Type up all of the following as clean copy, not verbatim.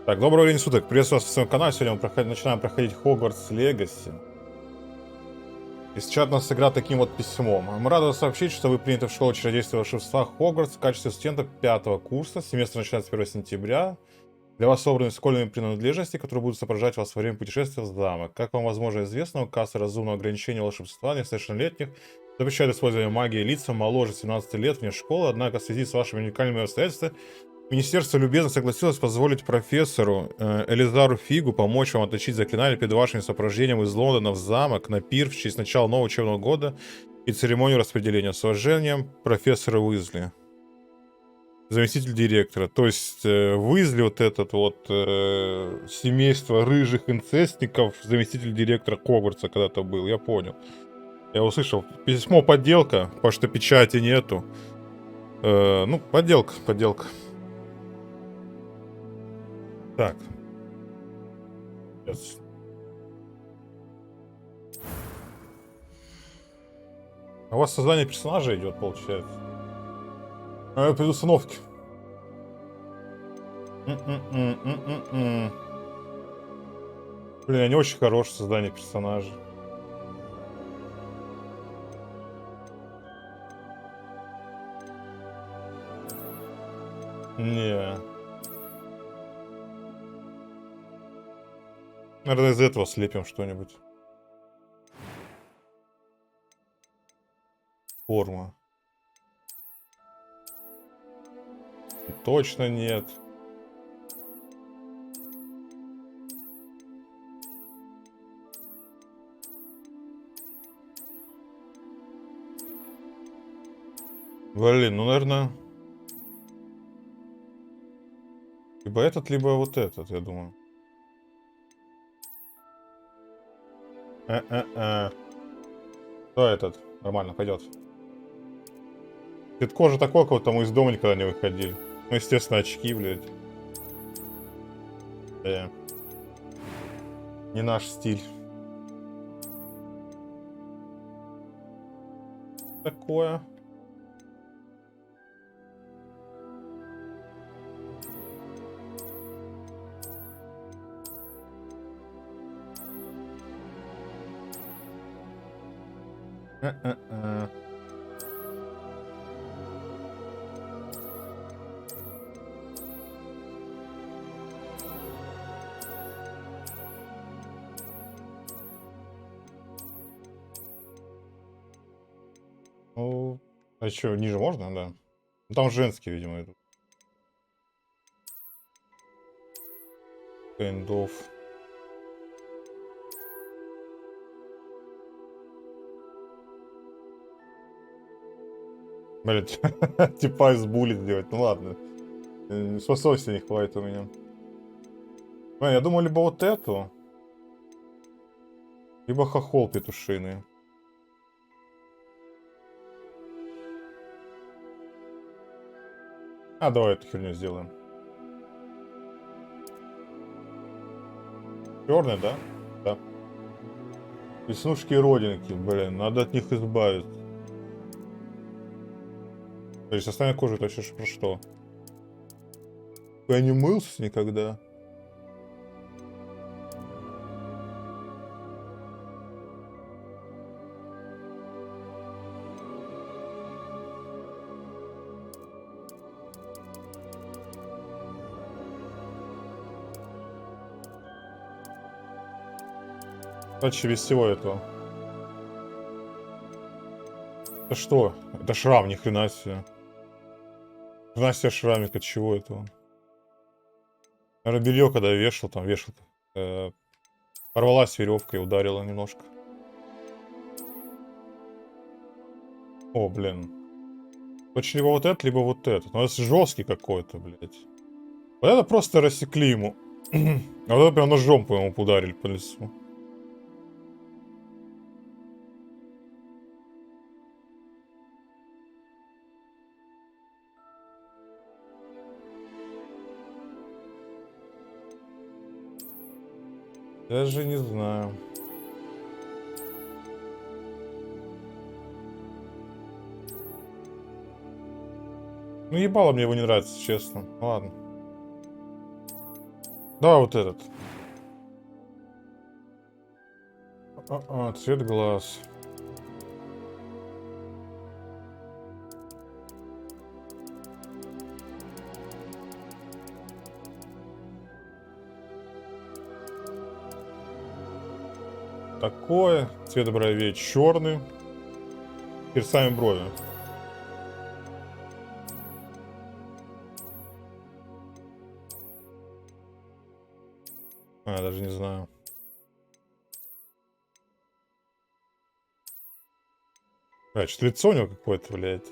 Так, доброго времени суток. Приветствую вас на своем канале. Сегодня мы начинаем проходить Hogwarts Legacy. И сейчас у нас игра таким вот письмом. Мы рады сообщить, что вы приняты в школу чародейства и волшебства Хогвартс в качестве студента 5-го курса. Семестр начинается 1 сентября. Для вас собраны школьные принадлежности, которые будут сопровождать вас во время путешествия в замок. Как вам, возможно, известно, указ о разумном ограничении волшебства несовершеннолетних запрещает использование магии лицам моложе 17 лет вне школы, однако в связи с вашими уникальными обстоятельствами Министерство любезно согласилось позволить профессору Элизару Фигу помочь вам отточить заклинание перед вашим сопровождением из Лондона в замок на пир в честь начала нового учебного года и церемонию распределения. С уважением, профессор Уизли. Заместитель директора. То есть Уизли, вот этот вот семейство рыжих инцестников, заместитель директора Хогвартса когда-то был, я понял. Я услышал. Письмо подделка, потому что печати нету. Ну, подделка. Так. Сейчас. А у вас создание персонажа идет, получается. Предустановки. Блин, не очень хорошее создание персонажа. Не. Наверное, из этого слепим что-нибудь. Форма. Точно нет. Блин, ну, наверное... Либо этот, либо вот этот, я думаю. Кто этот? Нормально, пойдет. Цвет кожи такой, как будто мы из дома никогда не выходили. Ну, естественно, очки, блядь. Не наш стиль. Такое. Ну, а что, ниже можно, да? Ну, там женские, видимо, идут. Kind of. Блин, типа из булли сделать. Ну ладно. Способности не хватит у меня. Блин, я думал, либо вот эту, либо хохол петушиный. А, давай эту херню сделаем. Черный, да? Да. Веснушки и родинки, блин, надо от них избавиться. То есть остальная кожа, это вообще про что? Я не мылся никогда. Короче, без всего этого. Это что? Это шрам, ни хрена себе. Ни хрена себе шрамик, от чего этого? Наверное, белье, когда я вешал, там вешалка. Порвалась веревка и ударила немножко. О, блин. Точно либо вот этот, либо вот этот. Но это жесткий какой-то, блядь. Вот это просто рассекли ему. А вот это прям ножом по ему ударили по лицу. Даже не знаю. Ну, ебало мне его не нравится, честно. Ладно. Да, вот этот. Цвет глаз. Такое. Цвет бровей черный. Теперь сами брови. Даже не знаю. Что лицо у него какое-то, блядь.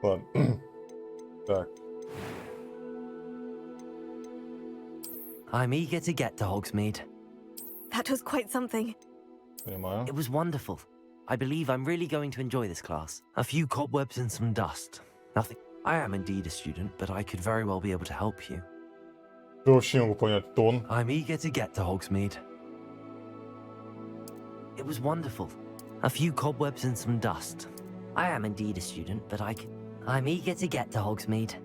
Ладно. Так. I'm eager to get to Hogsmeade. That was quite something. Понимаю. It was wonderful. I believe I'm really going to enjoy this class. A few cobwebs and some dust. Nothing. I am indeed a student, but I could very well be able to help you. Я вообще не могу понять тон. I'm eager to get to Hogsmeade. It was wonderful. A few cobwebs and some dust. I am indeed a student, but I'm eager to get to Hogsmeade.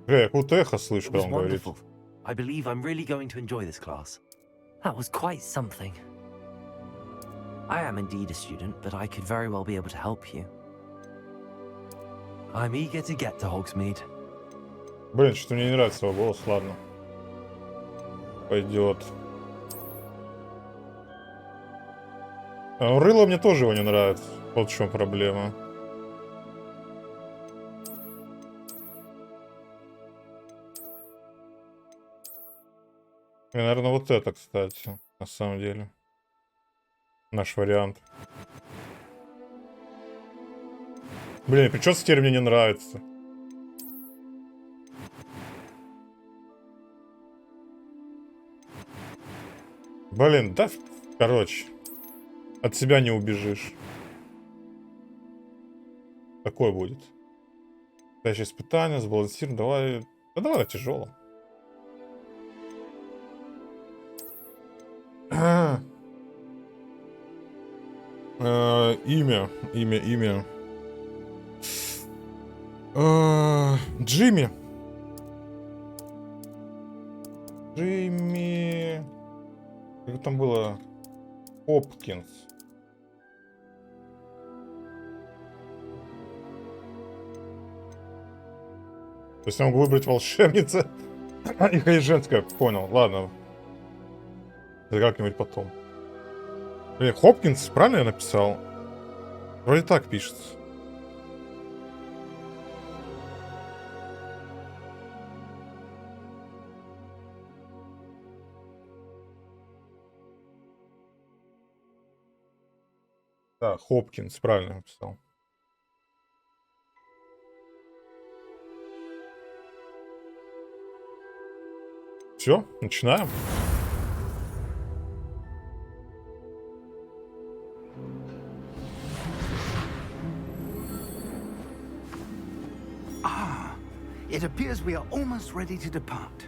Я какое-то эхо слышу, It когда was он говорит. wonderful. I believe I'm really going to enjoy this class. That was quite something. I am indeed a student, but I could very well be able to help you. I'm eager to get to Hogsmeade. Блин, что-то мне не нравится его голос, ладно. Пойдет. Рыло мне тоже его не нравится. Вот в чем проблема. И, наверное, вот это, кстати, на самом деле. Наш вариант. Блин, прическа теперь мне не нравится. Блин, да, короче. От себя не убежишь. Такое будет. Следующее испытание, сбалансируем. Давай. Да давай на тяжелом. Имя. Джимми. Как там было? Хопкинс. То есть я могу выбрать волшебница и женская. Понял, ладно. Это как-нибудь потом. Блин, Хопкинс, правильно я написал? Вроде так пишется. Да, Хопкинс, правильно написал. Все, начинаем. It appears we are almost ready to depart.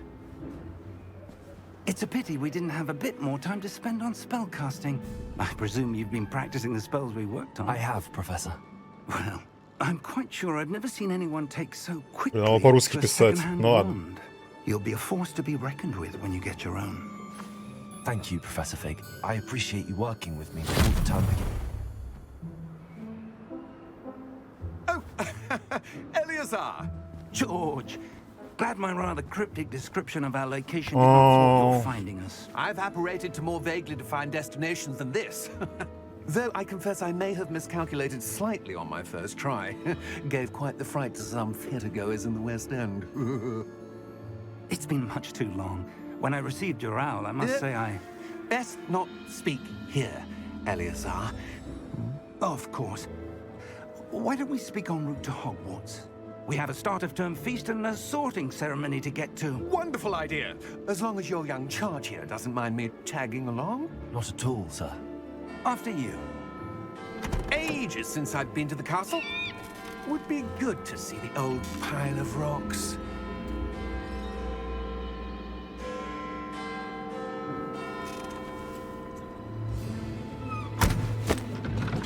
It's a pity we didn't have a bit more time to spend on spellcasting. I presume you've been practicing the spells we worked on. I have, Professor. Well, I'm quite sure I've never seen anyone take so quickly Надо по-русски to a писать. second-hand Ну ладно. wand. You'll be a force to be reckoned with when you get your own. Thank you, Professor Fig. I appreciate you working with me all the time. Oh, Eleazar! George, glad my rather cryptic description of our location did not thwart your finding us. I've apparated to more vaguely defined destinations than this. Though I confess I may have miscalculated slightly on my first try. Gave quite the fright to some theatre-goers in the West End. It's been much too long. When I received your owl, I must say I... Best not speak here, Eleazar. Of course. Why don't we speak en route to Hogwarts? We have a start-of-term feast and a sorting ceremony to get to. Wonderful idea! As long as your young charge here doesn't mind me tagging along. Not at all, sir. After you. Ages since I've been to the castle. Would be good to see the old pile of rocks.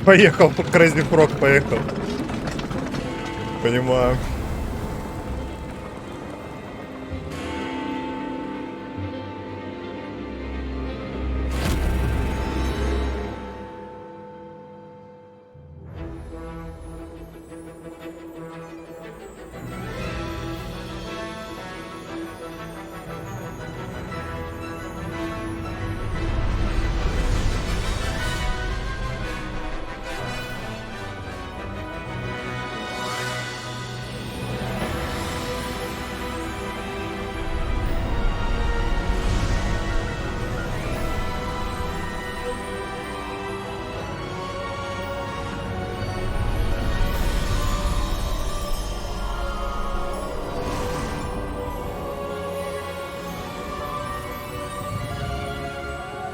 Поехал, Крейзи Фрог поехал. Понимаю.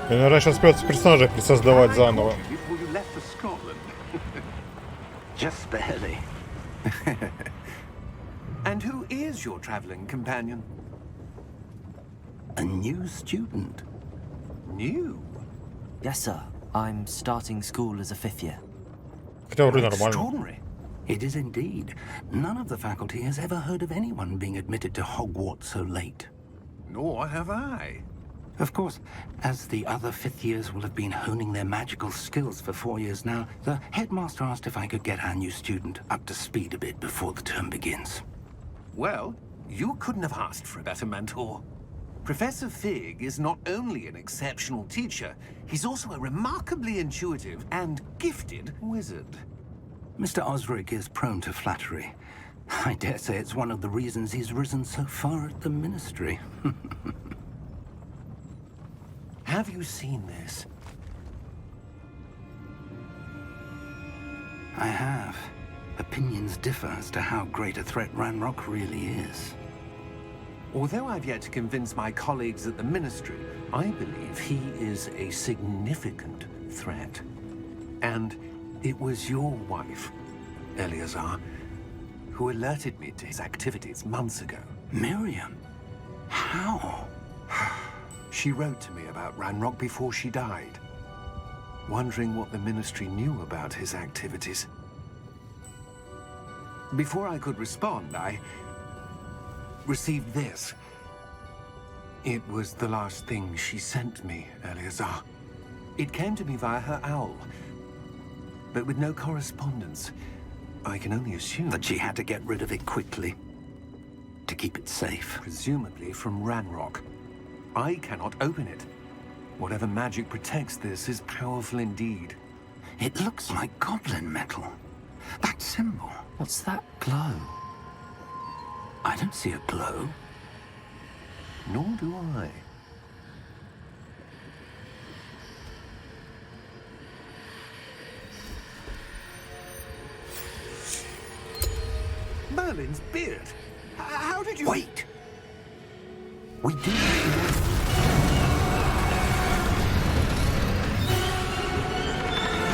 И, наверное, сейчас придется персонажей присоздавать заново. Before you left for Scotland. Just barely. And who is your traveling companion? A new student. New? Yes, sir. I'm starting school as a 5th year. Хотя вроде нормально. Extraordinary. It is indeed. None of the faculty has ever heard of anyone being admitted to Hogwarts so late. Nor have I. Of course, as the other 5th years will have been honing their magical skills for 4 years now, the headmaster asked if I could get our new student up to speed a bit before the term begins. Well, you couldn't have asked for a better mentor. Professor Fig is not only an exceptional teacher, he's also a remarkably intuitive and gifted wizard. Mr. Osric is prone to flattery. I dare say it's one of the reasons he's risen so far at the ministry. Have you seen this? I have. Opinions differ as to how great a threat Ranrock really is. Although I've yet to convince my colleagues at the Ministry, I believe he is a significant threat. And it was your wife, Eleazar, who alerted me to his activities months ago. Miriam? How? She wrote to me about Ranrock before she died, wondering what the Ministry knew about his activities. Before I could respond, I received this. It was the last thing she sent me, Eleazar. It came to me via her owl, but with no correspondence. I can only assume That she had to get rid of it quickly. To keep it safe. presumably from Ranrock. I cannot open it. Whatever magic protects this is powerful indeed. It looks like goblin metal. That symbol. What's that glow? I don't see a glow. Nor do I. Merlin's beard. How did you... Wait! We do.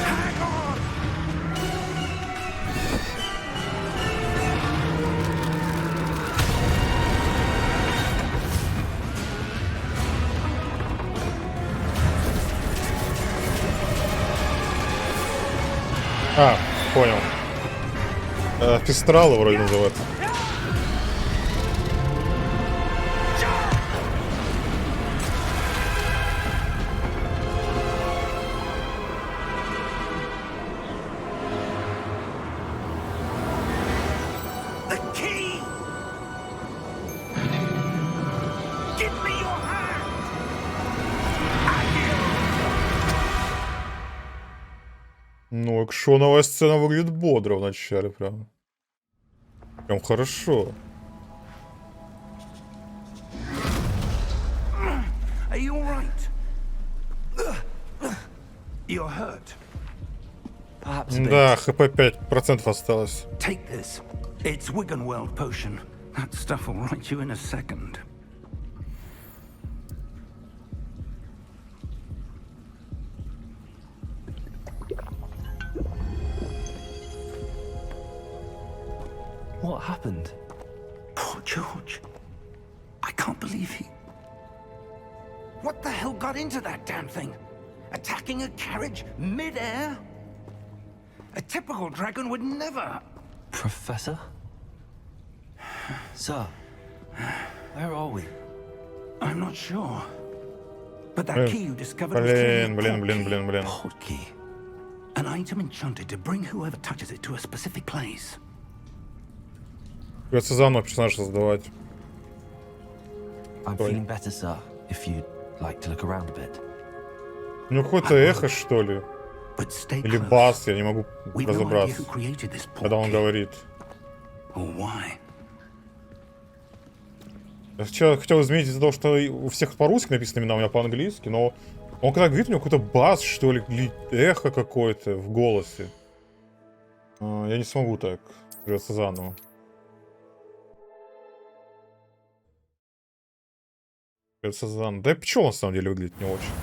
Hang on! А, понял. Пестрала вроде называется. The key! Give me your hand! Ну, экшоновая сцена выглядит бодро в начале, прям. Прям хорошо. Are you all right? You're hurt. Perhaps a bit. Да, хп 5% осталось. Take this. It's Wiggenweld potion. That stuff will right you in a second. What happened? Poor George. I can't believe he... What the hell got into that damn thing? Attacking a carriage mid-air? A typical dragon would never... Professor? Sir, where are we? I'm not sure. But that key you discovered was Блин. Port key. an item enchanted to bring whoever touches it to a specific place. Придется заново персонажа создавать. I'm feeling better, sir, if you'd like to look around a bit. Ну, какое-то эхо, что ли? But stay Или close. бас, я не могу We've no idea разобраться, who created this когда он portkey говорит. or why. Я хотел изменить из-за того, что у всех по-русски написано имена, у меня по-английски, но он когда говорит, у него какой-то бас, что ли, или эхо какое-то в голосе. Я не смогу так. Придется заново. Придется заново. Да и пчел на самом деле выглядит не очень.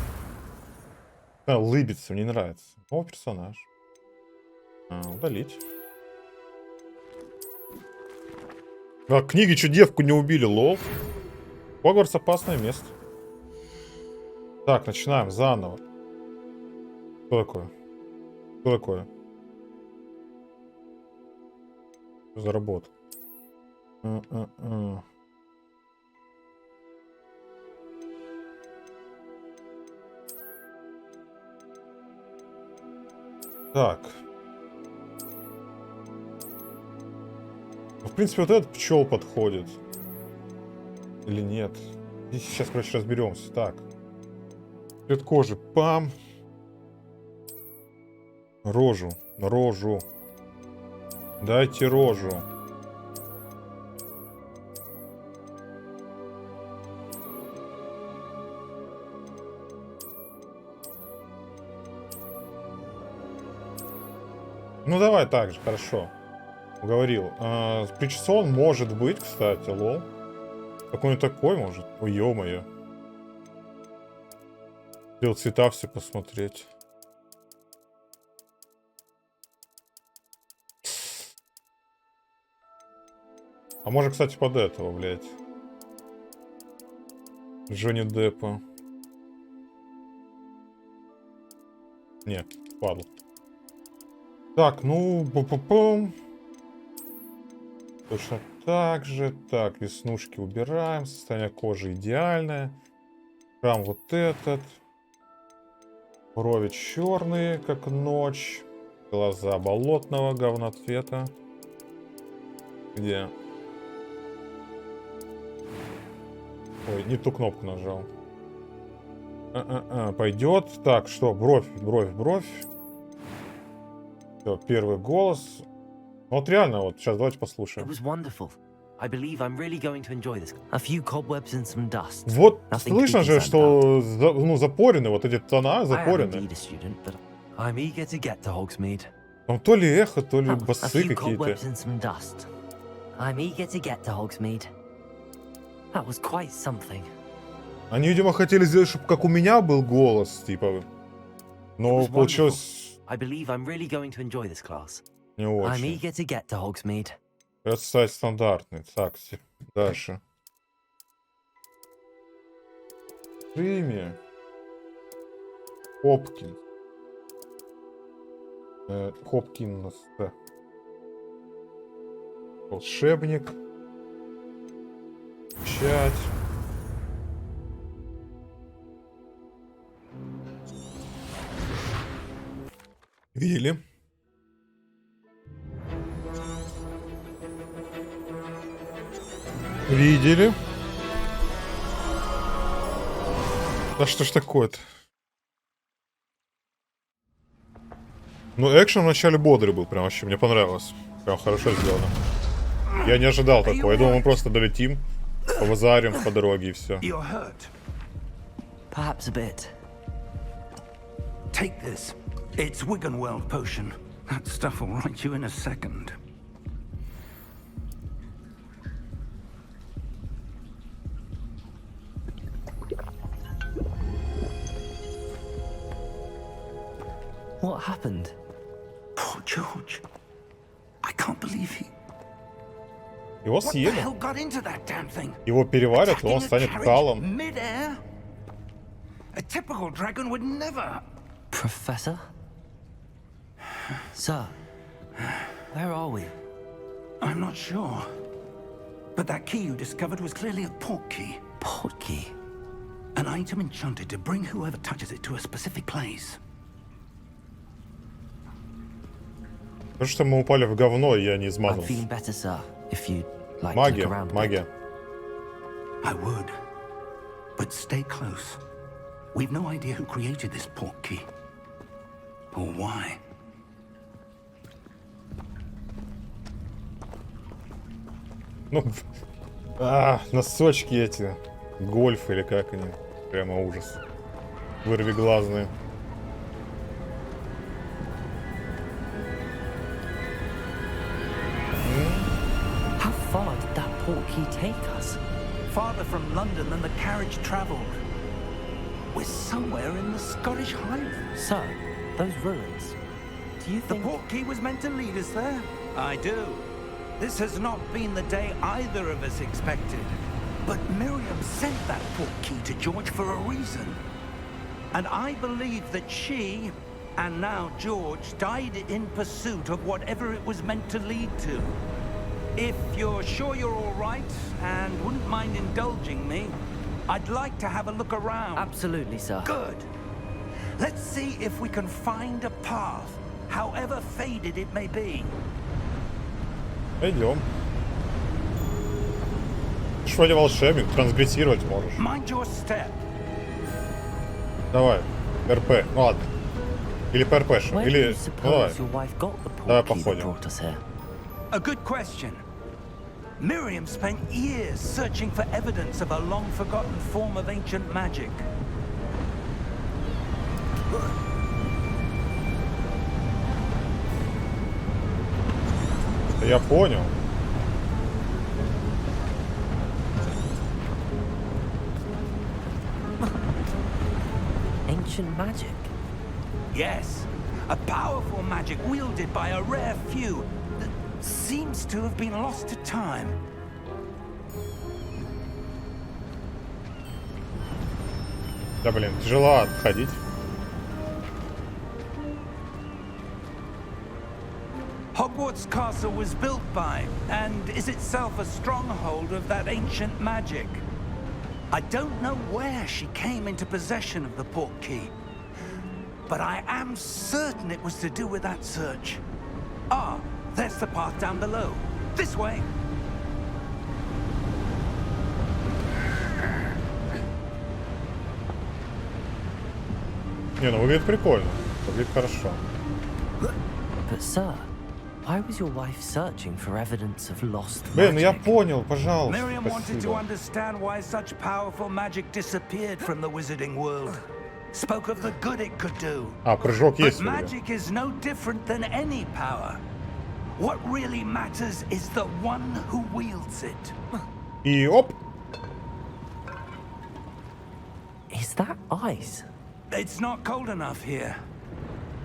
Лыбится, мне не нравится. Новый персонаж. Удалить. А, книги, что девку не убили, лол. Хогвартс опасное место. Так, начинаем заново. Что такое? Что такое? Что за работа? Так. В принципе, вот этот пчел подходит. Или нет? И сейчас, короче, разберемся. Так. Цвет кожи. Пам. Рожу. Рожу. Дайте рожу. Ну давай так же, хорошо. Уговорил. Причесон может быть, кстати, лол. Какой-нибудь такой может. Ой, ё-моё. Хотел цвета все посмотреть. А может, кстати, под этого, блядь. Джонни Деппа. Нет, падал. Так, ну, пу-пу-пум. Точно так же. Так, веснушки убираем. Состояние кожи идеальное. Шрам вот этот. Брови черные, как ночь. Глаза болотного говноцвета. Где? Ой, не ту кнопку нажал. Пойдет. Так, что? Бровь. Все, первый голос. Вот реально, вот сейчас давайте послушаем. Вот слышно же, что ну, запорены, вот эти тона запорены. Там то ли эхо, то ли басы какие-то. Они, видимо, хотели сделать, чтобы как у меня был голос, типа. Но получилось не очень. Это сайт стандартный. Так, дальше. В стриме. Хопкинс. Волшебник. Печать. Видели? Видели? Да что ж такое-то? Ну, экшен вначале бодрый был, прям вообще, мне понравилось. Прям хорошо сделано. Я не ожидал такого. Я думал, мы просто долетим, повазарим по дороге и все. Take this. It's Wiggenweld potion. That stuff will right you in a second. What happened? Poor George. I can't believe he... Его What the съели. hell got into that damn thing? Его переварят, и он станет калом. Mid-air? A typical dragon would never... Professor? Sir, where are we? I'm not sure. But that key you discovered was clearly a portkey. Portkey? An item enchanted to bring whoever touches it to a specific place. Потому что мы упали в говно, и я не I'm измазался. feeling better, sir. If you'd like to look Магия, around. магия. I would. But stay close. We've no idea who created this portkey. Or why. Ну, носочки эти. Гольф или как они. Прямо ужас. Вырвиглазные. How far did that portkey take us? Farther from London than the carriage travelled. We're somewhere in the Scottish Highlands. Sir, those ruins. Do you The think... portkey was meant to lead us there? I do. This has not been the day either of us expected. But Miriam sent that portkey to George for a reason. And I believe that she, and now George, died in pursuit of whatever it was meant to lead to. If you're sure you're all right, and wouldn't mind indulging me, I'd like to have a look around. Absolutely, sir. Good. Let's see if we can find a path, however faded it may be. Пойдем. Ты ж вроде волшебник, трансгрессировать можешь. Mind your step. Давай, РП, ну ладно. Или ПРПш, Where do или... you Ну давай. suppose your wife got the Давай portkey that походим. brought us here? A good question. Miriam spent years searching for evidence of a long-forgotten form of ancient magic. Я понял. Ancient magic? Yes, a powerful magic wielded by a rare few that seems to have been lost to time. Да блин, тяжело отходить. Hogwarts Castle was built by, and is itself a stronghold of that ancient magic. I don't know where she came into possession of the portkey, but I am certain it was to do with that search. Ah, there's the path down below. This way. Не, ну выглядит прикольно. Выглядит хорошо. But sir, why was your wife searching for evidence of lost Блин, ну я magic? понял, пожалуйста. Miriam wanted to Спасибо. understand why such powerful magic disappeared from the wizarding world. Spoke of the good it could do. А, прыжок But есть вроде. magic is no different than any power. What really matters is the one who wields it. И оп! Is that ice? It's not cold enough here.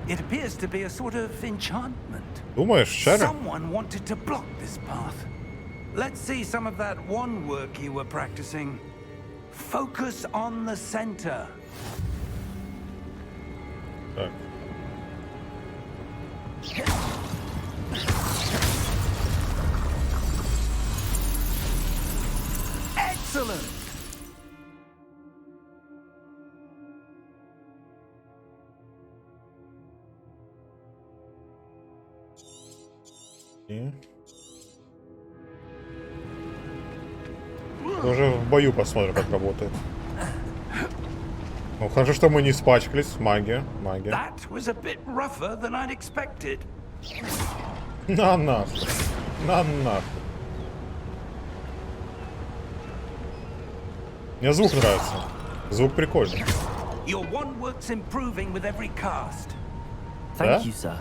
It appears to be a sort of enchantment. Думаешь, шары? Someone wanted to block this path. Let's see some of that wand work you were practicing. Focus on the center. Так. Excellent! И... Уже в бою посмотрим, как работает. Ну, хорошо, что мы не испачкались. Магия, магия. That was a bit rougher than I'd expected. На нахуй. На нахуй. Мне звук нравится. Звук прикольный. Your wand work's improving with every cast. Thank Да? you, sir.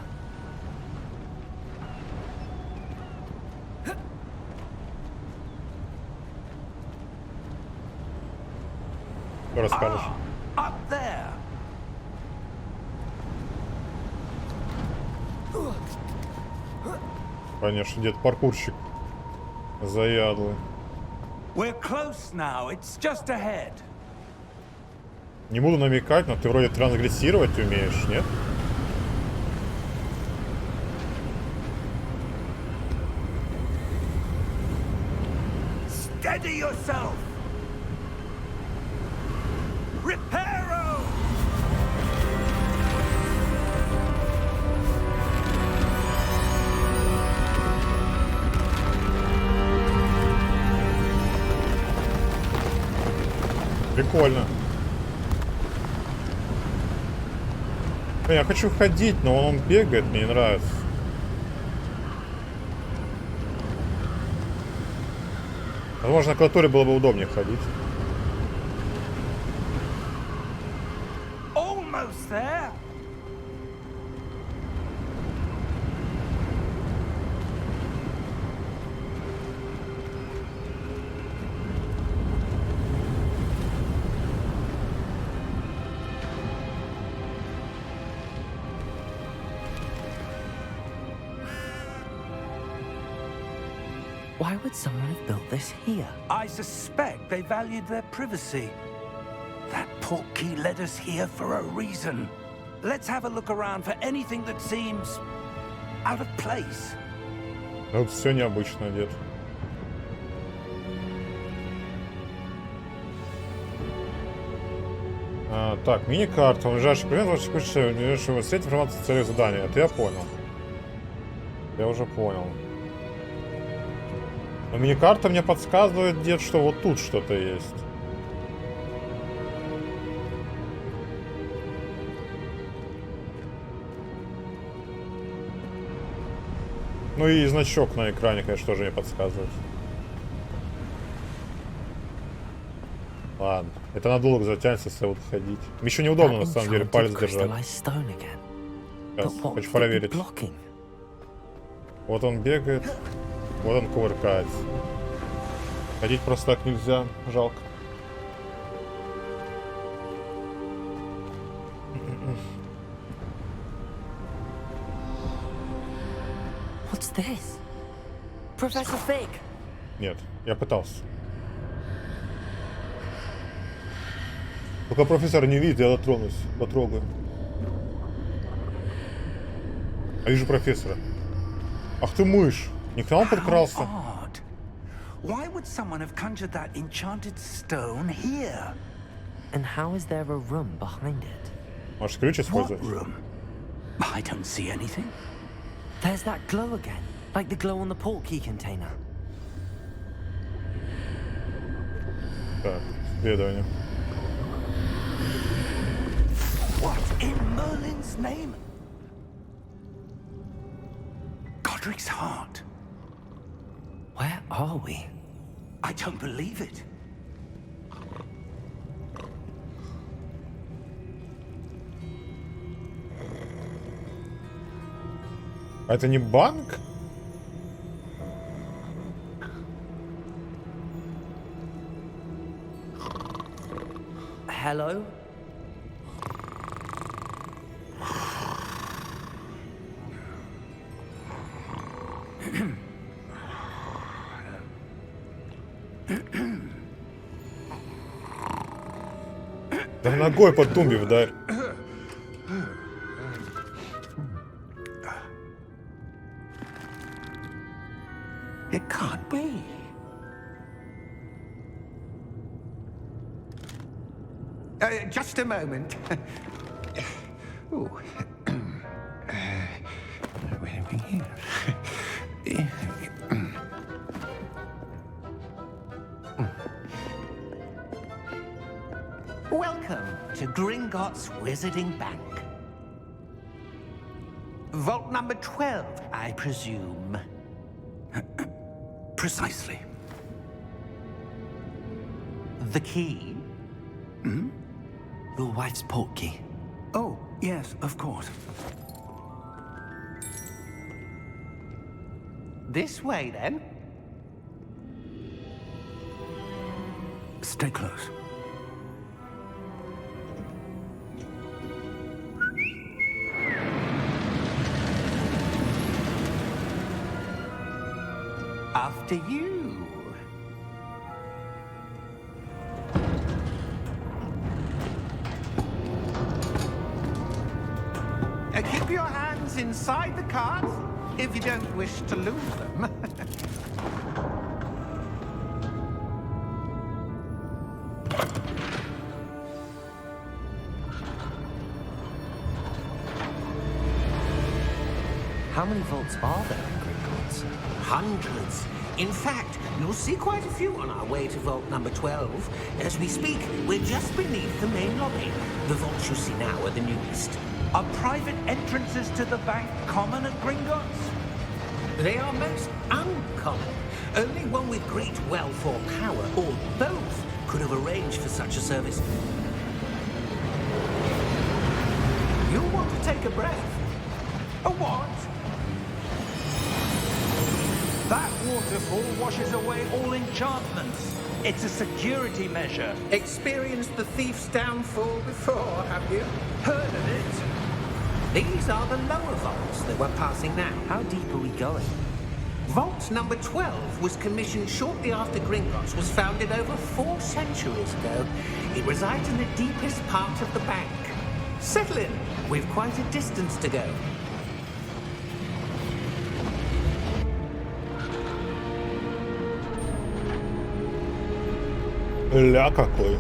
Что расскажешь? Up there. Конечно, дед паркурщик. Заядлый. We're close now. It's just ahead. Не буду намекать, но ты вроде трансгрессировать умеешь, нет? Steady yourself! Reparo! Прикольно. Я хочу ходить, но он бегает, мне не нравится. Возможно, на клавиатуре было бы удобнее ходить. Almost there. Why would someone have built this here? I suspect they valued their privacy. That portkey led us here for a reason. Let's have a look around for anything that seems out of place. Тут все необычно одет. Так, мини-карта. Ближайший предмет, ваш текущий сеть информации о цели задания. Это я понял. Я уже понял. Но мини-карта мне подсказывает где-то, что вот тут что-то есть. Ну и значок на экране, конечно, тоже мне подсказывает. Ладно, это надолго затянется, если вот ходить. Еще неудобно, на самом деле, палец держать. Сейчас, хочу проверить. Вот он бегает, вот он кувыркается. Ходить просто так нельзя, жалко. What's this? Professor Fig! Нет, я пытался. Пока профессор не видит, я дотронусь, потрогаю. А вижу профессора. Ах ты мышь! Не к нам подкрался? Odd. Why would someone have conjured that enchanted stone here? And how is there a room behind it? Можешь ключ What использовать? room? I don't see anything. There's that glow again, like the glow on the portkey container. Так, исследование. What in Merlin's name? Godric's heart. Where are we? I don't believe it. А это не банк? Hello? Да ногой по тумбе вдарь. It can't be. Just a moment. Oh. Where are we here? Welcome to Gringotts Wizarding Bank. Vault number 12, I presume. Precisely. The key? Your wife's portkey. Oh, yes, of course. This way, then. Stay close. After you. Keep your hands inside the cards if you don't wish to lose them. How many vaults are there in Gringotts? Hundreds. In fact, you'll see quite a few on our way to vault number 12. As we speak, we're just beneath the main lobby. The vaults you see now are the newest. Are private entrances to the bank common at Gringotts? They are most uncommon. Only one with great wealth or power, or both, could have arranged for such a service. You want to take a breath? A what? That waterfall washes away all enchantments. It's a security measure. Experienced the thief's downfall before, have you? Heard of it? These are the lower vaults that we're passing now. How deep are we going? Vault number 12 was commissioned shortly after Gringotts was founded over 4 centuries ago. It resides in the deepest part of the bank. Settle in. We've quite a distance to go. Ля какой.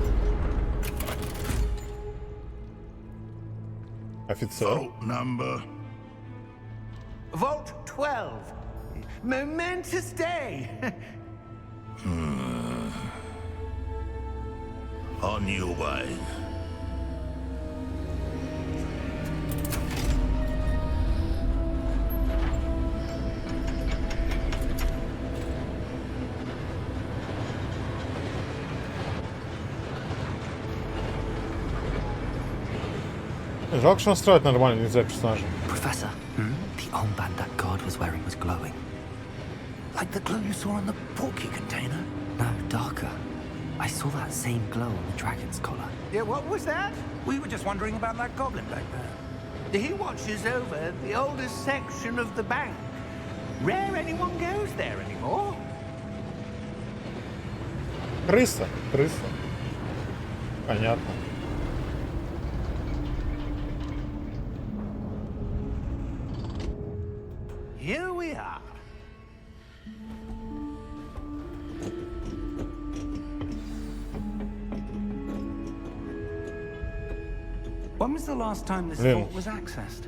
Офицер. Vault number. Vault 12. Momentous day. On your way. Жалко, что настраивать нормально нельзя персонажа. Professor, the armband that guard was wearing was glowing. Like the glow you saw on the porky container? No, darker. I saw that same glow on the dragon's collar. Yeah, what was that? We were just wondering about that goblin back there. He watches over the oldest section of the bank. Rare anyone goes there anymore. Крыса. Крыса. Понятно. Here we are. When was the last time this Блин. vault was accessed?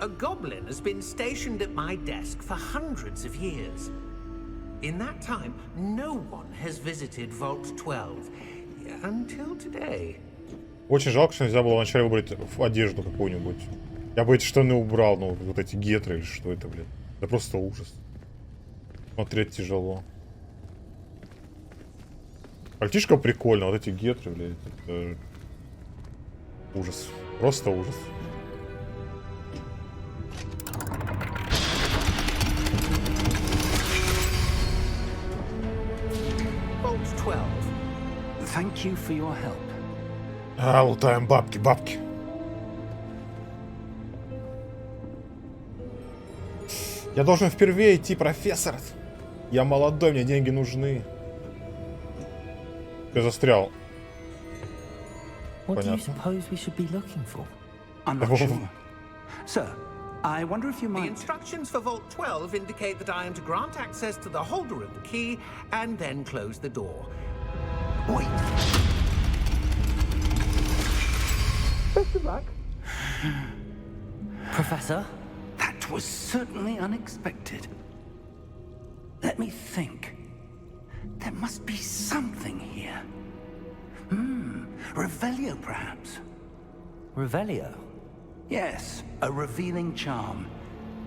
A goblin has been stationed at my desk for hundreds of years. In that time, no one has visited Vault 12 until today. Очень жалко, что нельзя было вначале выбрать одежду какую-нибудь. Я бы эти штаны убрал, ну, вот эти гетры или что это, блин. Да просто ужас. Смотреть тяжело. Пальтишко прикольно, вот эти гетры, блядь. Это... Ужас. Просто ужас. Vault 12. Thank you for your help. А, лутаем бабки, бабки. Я должен впервые идти, профессор. Я молодой, мне деньги нужны. Я застрял. What do you Понятно. suppose we should be looking for? I'm not sure. Sir, I wonder if you The might... instructions for Vault 12 indicate that I am to grant access to the holder of the key and then close the door. Wait. Best of luck. Professor? That was certainly unexpected. Let me think. There must be something here. Revelio, perhaps? Revelio? Yes, a revealing charm.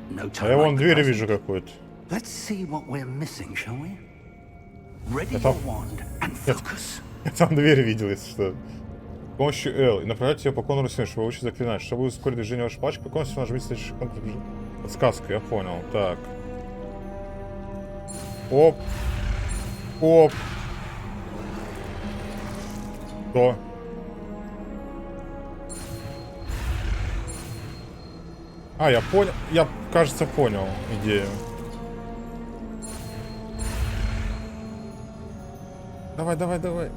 No А time я like вон the двери present. вижу какую-то. Let's see what we're missing, shall we? Ready Это- your wand and focus. Я там дверь видел, если что. С помощью L. И направляйте ее по контуру стены, чтобы выучить заклинание. Чтобы ускорить движение вашей пачки, по контуру нажмите следующий контур. Подсказка, я понял. Так. Оп. Оп. Что? А, я понял. Я, кажется, понял идею. Давай, давай, давай.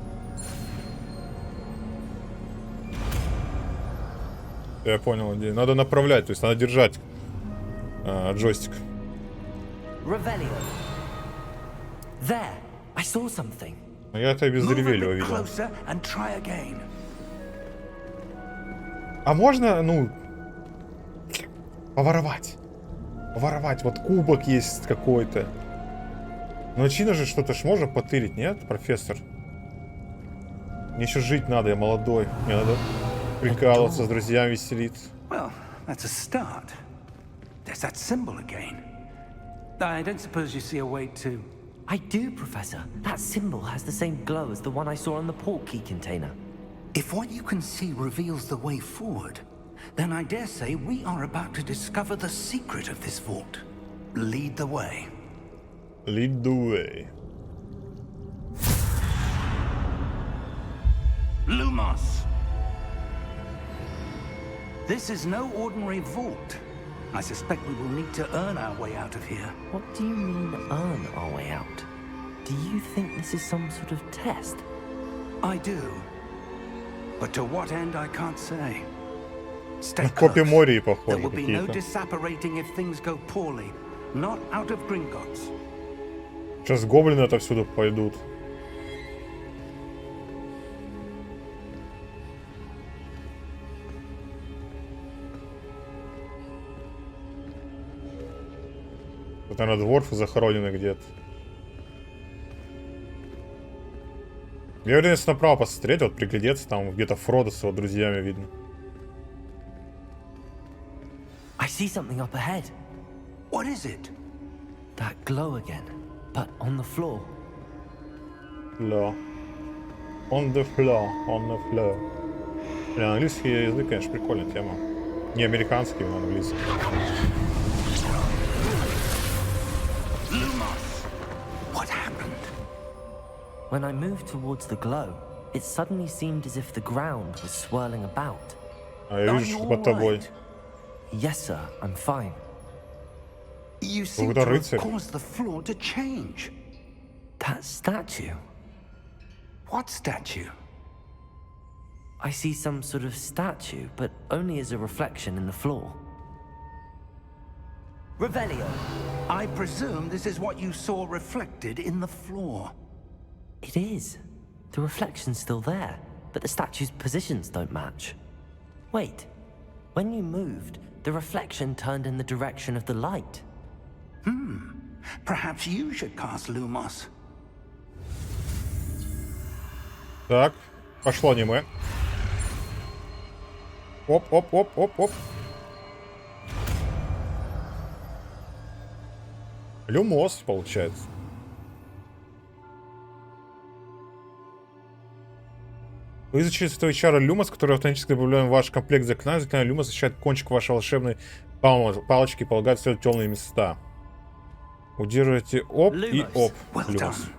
Я понял идею. Надо направлять, то есть надо держать джойстик. Revelio. There! I saw something. Но я это и без Move a Ревелио bit видел. closer and try again. А можно, ну, поворовать? Воровать. Вот кубок есть какой-то. Ну, очевидно же, что-то ж можно потырить, нет, профессор? Мне еще жить надо, я молодой. Мне надо прикалываться, с друзьями веселиться. Well, that's a start. There's that symbol again. I don't suppose you see a way to... I do, Professor. That symbol has the same glow as the one I saw on the portkey container. If what you can see reveals the way forward, then I dare say we are about to discover the secret of this vault. Lead the way. Lead the way. Lumos. This is no ordinary vault. I suspect we will need to earn our way out of here. What do you mean, earn our way out? Do you think this is some sort of test? I do. But to what end, I can't say. Stay Копия close. Мории, There похоже, will be no какие-то. disapparating if things go poorly. Not out of Gringotts. Сейчас гоблины отовсюду пойдут. Тут, наверное, дворфы захоронены где-то. Я уверен, если направо посмотреть, вот приглядеться, там где-то Фродо с его друзьями видно. I see something up ahead. What is it? That glow again, but on the floor. Floor. On the floor, on the floor. Бля, английский язык, конечно, прикольная тема. Не американский, но английский. Lumos. What happened? When I moved towards the glow, it suddenly seemed as if the ground was swirling about. А я вижу, что под тобой. Yes, sir, I'm fine. You seem Какой-то to have рыцарь. caused the floor to change. That statue. What statue? I see some sort of statue, but only as a reflection in the floor. Revelio. I presume this is what you saw reflected in the floor. It is. The reflection's still there, but the statue's positions don't match. Wait. When you moved, the reflection turned in the direction of the light. Perhaps you should cast Lumos. Так, пошло аниме. Оп, оп, оп, оп, оп. Люмос, получается. Вы изучили святой чара Люмос, который автоматически добавляем в ваш комплект заклинаний. Заклинание Люмос защищает кончик вашей волшебной палочки и полагает все темные места. Удерживайте оп и оп. Well Люмос. done.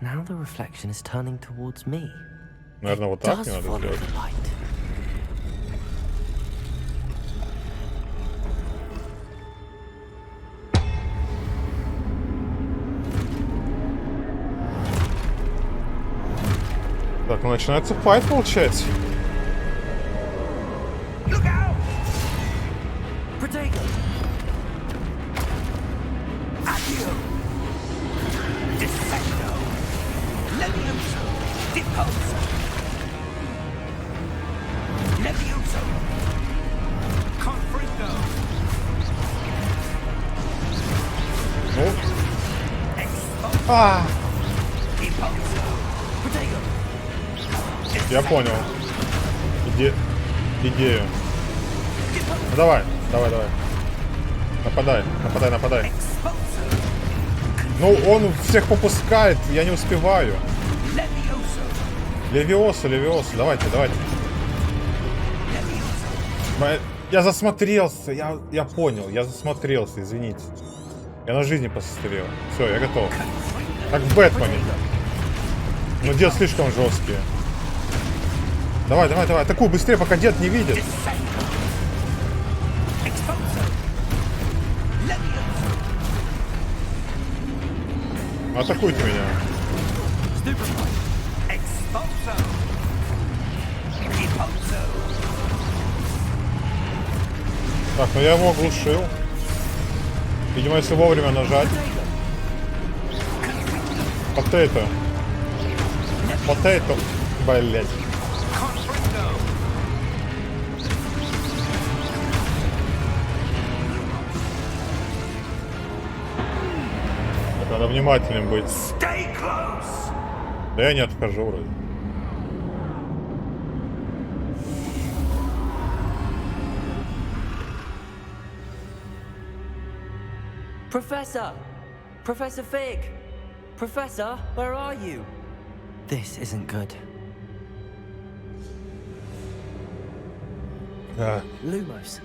Now the reflection is turning towards me. Наверное, вот It так does не надо follow сделать. the light. Так, ну начинается файт, получается. Look out! Protego! Accio! Defecto! Levioso! Deposo! Levioso! Confringo! Ну. Expo! Deposo! Protego! Я понял. Идею. Ну, давай, давай, давай. Нападай, нападай, нападай. Exposo! Ну, он всех попускает, я не успеваю. Levioso! Левиоса, Левиоса, давайте, давайте. Я засмотрелся, я понял, я засмотрелся, извините. Я на жизни посмотрел. Все, я готов. Как в Бэтмене. Но дед слишком жесткие. Давай, давай, давай, атакуй быстрее, пока дед не видит. Атакуйте меня. Так, ну я его оглушил. Видимо, если вовремя нажать. Потейто. Потейто. Блять. Надо внимательным быть. Stay close. Да я не отхожу вроде. Professor! Professor Fig! Professor, where are you? This isn't good. Lumos.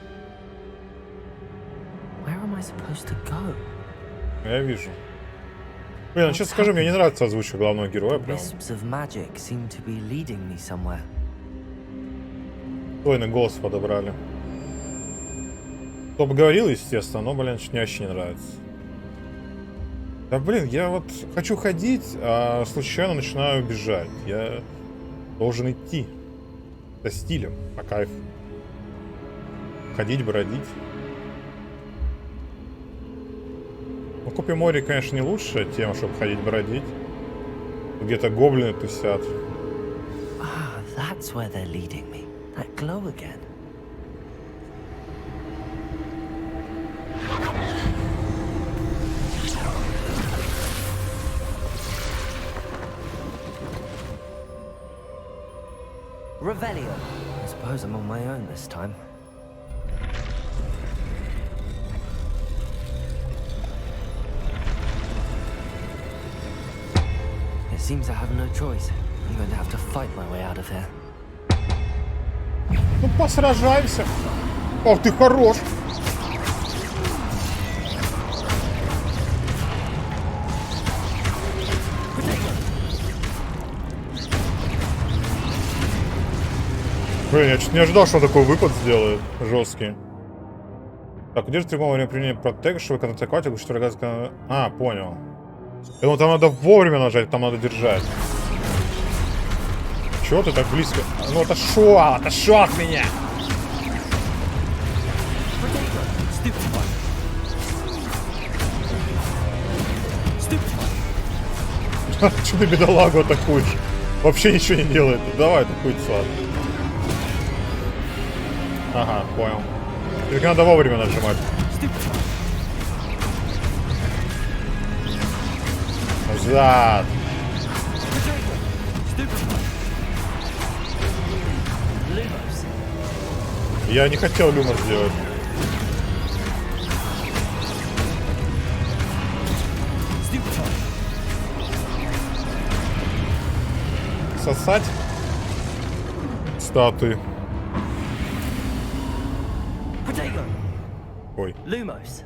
Where am I supposed to go? Я вижу. Блин, честно скажу, мне не нравится озвучка главного героя прям. Wisps of magic seem to be leading me somewhere. Тойный голос подобрали. Кто бы говорил, естественно, но, блин, мне вообще не нравится. Да, блин, я вот хочу ходить, а случайно начинаю бежать. Я должен идти. Со стилем, по кайфу. Ходить, бродить. Ну, Копи Мори, конечно, не лучшая тема, чтобы ходить, бродить. Где-то гоблины тусят. Ah, that's where they're leading me. That glow again. Revelio. I suppose I'm on my own this time. It seems I have no choice. I'm going to have to fight my way out of here. Ну, посражаемся. Ох, ты хорош. Блин, я чуть не ожидал, что он такой выпад сделает. Жесткий. Так, удержите тригон во время применения протек, чтобы контратаковать, и что врага... А, понял. Я думал, там надо вовремя нажать, там надо держать. Чего ты так близко? Ну, отошел от меня! Че ты бедолагу атакуешь? Вообще ничего не делает. Давай, атакуй, ладно. Ага, понял. Только надо вовремя нажимать. Взгляд. Я не хотел люмор сделать. Сосать статуи. Ой. Lumos.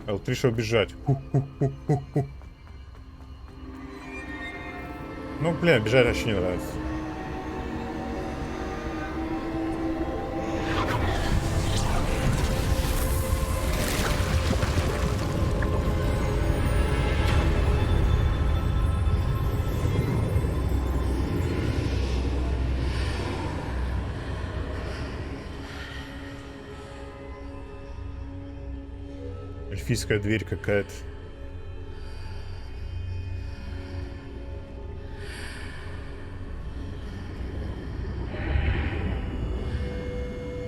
L3, чтобы бежать. Ху-ху-ху-ху-ху. Ну, бля, бежать вообще не нравится. Эльфийская дверь какая-то.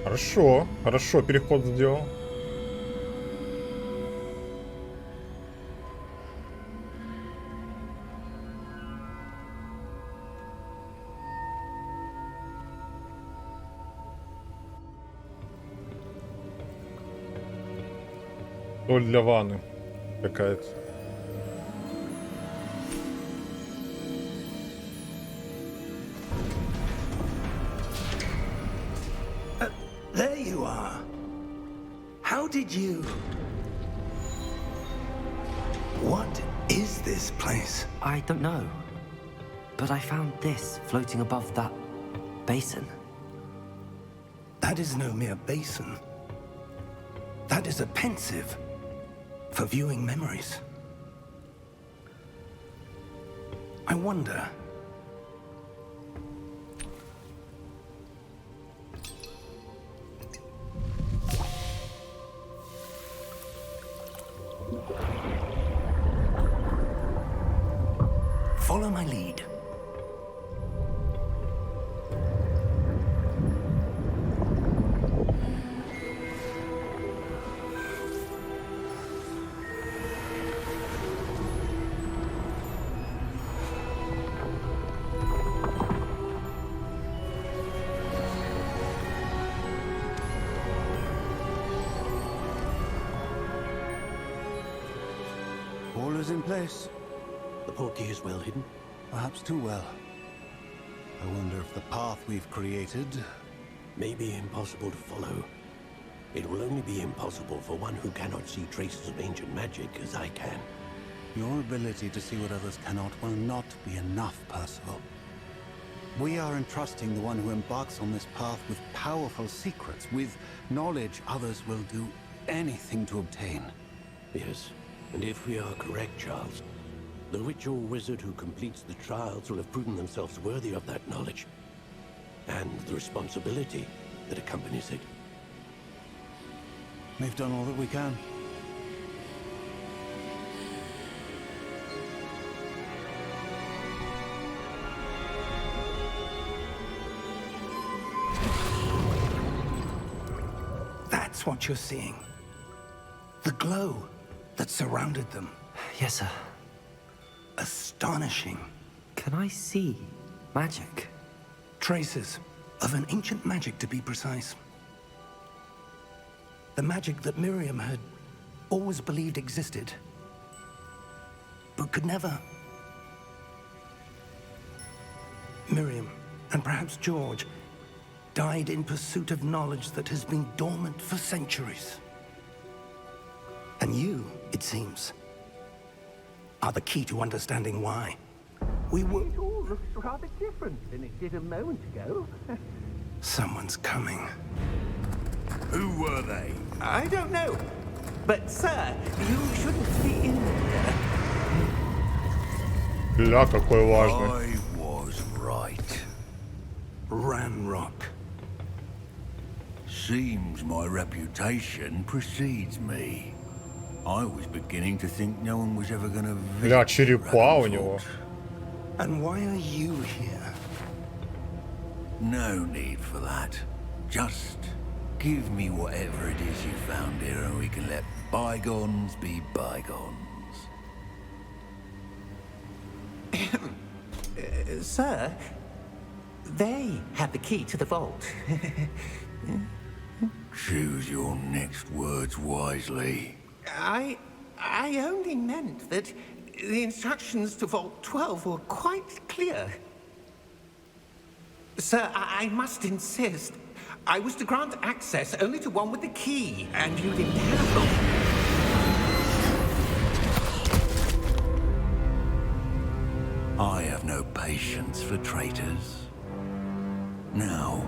Хорошо, хорошо, переход сделал. Соль для ванны какая-то. There you are. How did you... What is this place? I don't know. But I found this floating above that basin. That is no mere basin. That is a pensive for viewing memories. I wonder... Follow my lead. All is in place. The portkey is well hidden? Perhaps too well. I wonder if the path we've created... may be impossible to follow. It will only be impossible for one who cannot see traces of ancient magic as I can. Your ability to see what others cannot will not be enough, Percival. We are entrusting the one who embarks on this path with powerful secrets, with knowledge others will do anything to obtain. Yes, and if we are correct, Charles, the witch or wizard who completes the trials will have proven themselves worthy of that knowledge, and the responsibility that accompanies it. We've done all that we can. That's what you're seeing. The glow that surrounded them. Yes, sir. Astonishing. Can I see magic? Traces of an ancient magic, to be precise. The magic that Miriam had always believed existed, but could never. Miriam, and perhaps George, died in pursuit of knowledge that has been dormant for centuries. And you, it seems, are the key to understanding why. We were... It all looks rather different than it did a moment ago. Someone's coming. Who were they? I don't know. But, sir, you shouldn't be in there. Ля, какой важный. I was right. Ranrock. Seems my reputation precedes me. I was beginning to think no one was ever gonna visit. Ля, черепа у него. And why are you here? No need for that. Just give me whatever it is you found here and we can let bygones be bygones. Sir, they have the key to the vault. Choose your next words wisely. I only meant that the instructions to Vault 12 were quite clear. Sir, I must insist. I was to grant access only to one with the key, and you didn't have them. I have no patience for traitors. Now,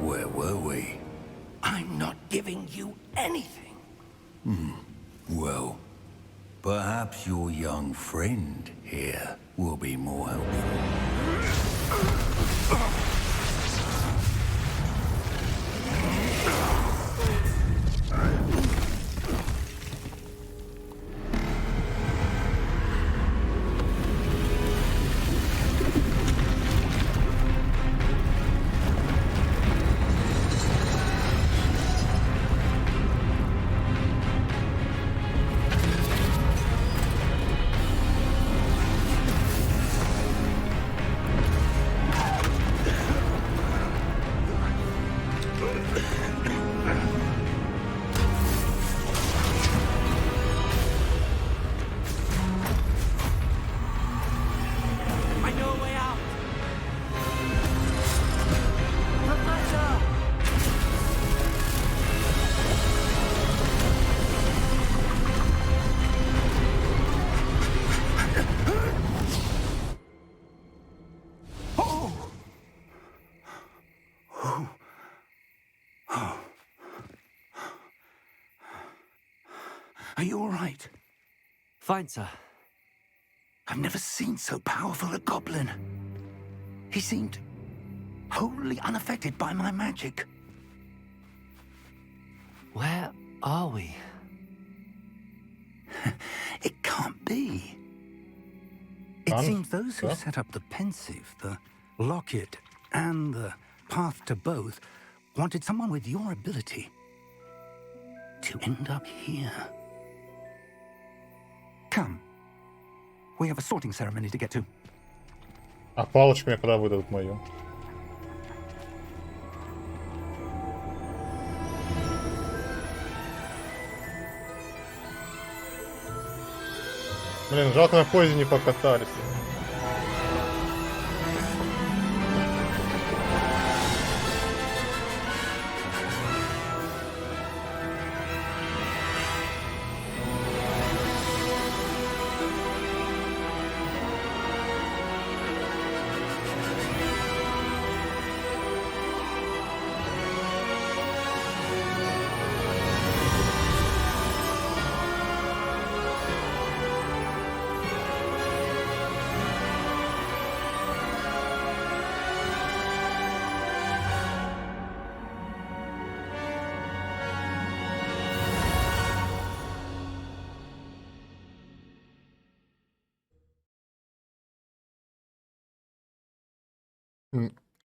where were we? I'm not giving you anything. Well, perhaps your young friend here will be more helpful. Are you all right? Fine, sir. I've never seen so powerful a goblin. He seemed wholly unaffected by my magic. Where are we? It can't be. It seems those who set up the pensive, the locket, and the path to both wanted someone with your ability to end up here. Come. We have a sorting ceremony to get to. А палочку мне когда выдадут мою? Блин, жалко, на поезде не покатались.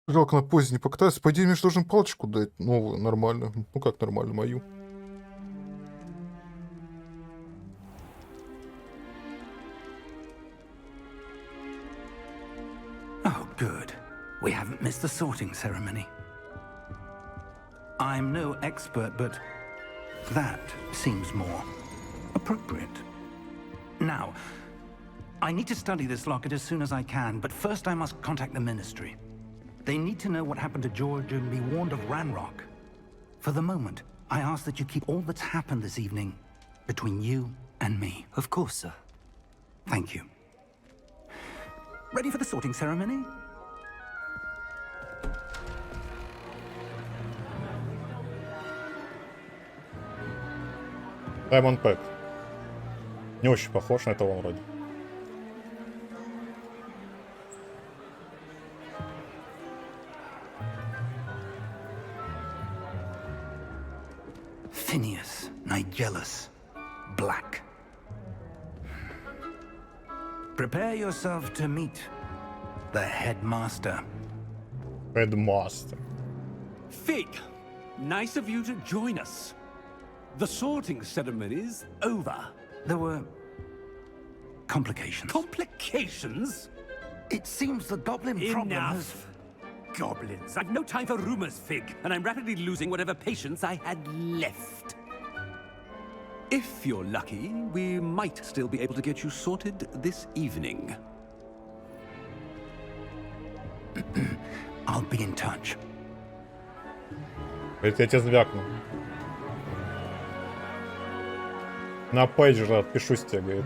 Жалко, на поезде не покататься. По идее, мне же должен палочку дать новую, нормальную. Ну как нормально, мою. Oh, good. We haven't missed the sorting ceremony. I'm no expert, but that seems more appropriate. Now, I need to study this locket as soon as I can, but first I must contact the Ministry. They need to know what happened to George and be warned of Ranrock. For the moment, I ask that you keep all that's happened this evening between you and me. Of course, sir. Thank you. Ready for the sorting ceremony? Diamond Pack. Не очень похож на этого вроде. Phineas, Nigellus, Black. Prepare yourself to meet the headmaster. Headmaster. Fig, nice of you to join us. The sorting ceremony's over. There were complications. Complications? It seems the goblin problem has... Enough. Goblins. I've no time for rumors, Fig, and I'm rapidly losing whatever patience I had left. If you're lucky, we might still be able to get you sorted this evening. I'll be in touch. Говорит, я тебя звякну. На пейджер отпишусь тебе, говорит.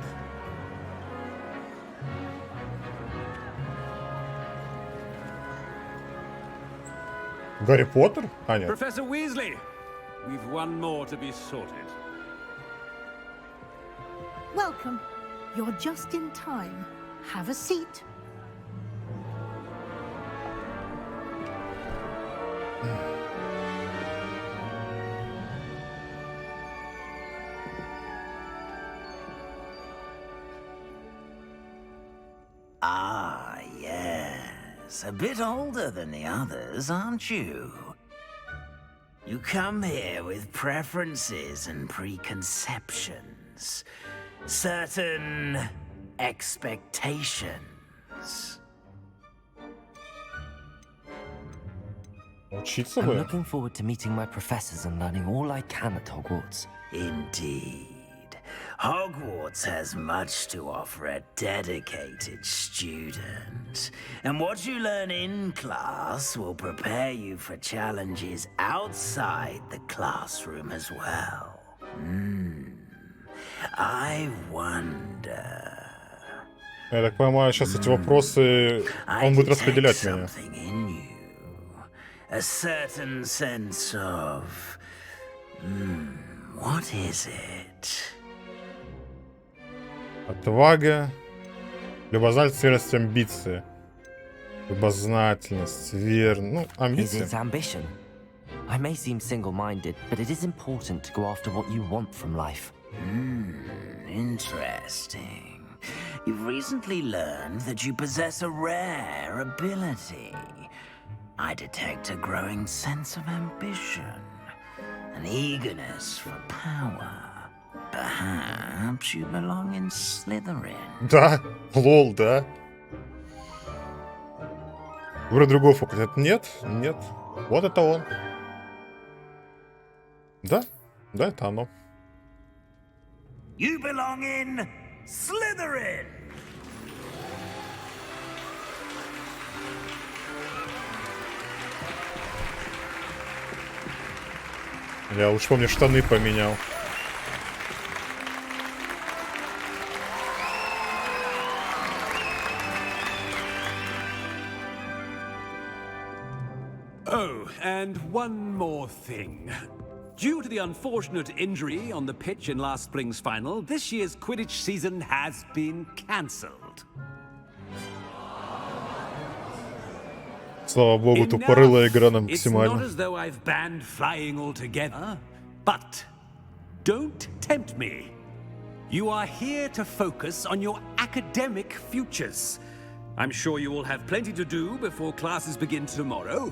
Гарри Поттер? А, нет. Professor Weasley, we've one more to be sorted. Welcome. You're just in time. Have a seat. Ah, yes. A bit older than the others, aren't you? You come here with preferences and preconceptions. Certain expectations. Учиться I'm бы. looking forward to meeting my professors and learning all I can at Hogwarts. Indeed. Hogwarts has much to offer a dedicated student. And what you learn in class will prepare you for challenges outside the classroom as well. I wonder... Я так понимаю, сейчас эти вопросы он будет распределять меня. A certain sense of... what is it? Отвага, любознательность, смелость, амбиции. Любознательность, верность. Ну, Is амбиции. it ambition? I may seem single-minded, but it is important to go after what you want from life. Interesting. You've recently learned that you possess a rare ability. I detect a growing sense of ambition, an eagerness for power. Perhaps you belong in Slytherin. Да, лол, да. Выбрать другой факультет. Нет, нет. Вот это он. Да, да, это оно. You belong in Slytherin! Я лучше помню, штаны поменял. Oh, and one more thing. Due to the unfortunate injury on the pitch in last spring's final, this year's Quidditch season has been cancelled. Слава богу, тупорылая игра на It's not максимально. as though I've banned flying altogether, but don't tempt me. You are here to focus on your academic futures. I'm sure you will have plenty to do before classes begin tomorrow.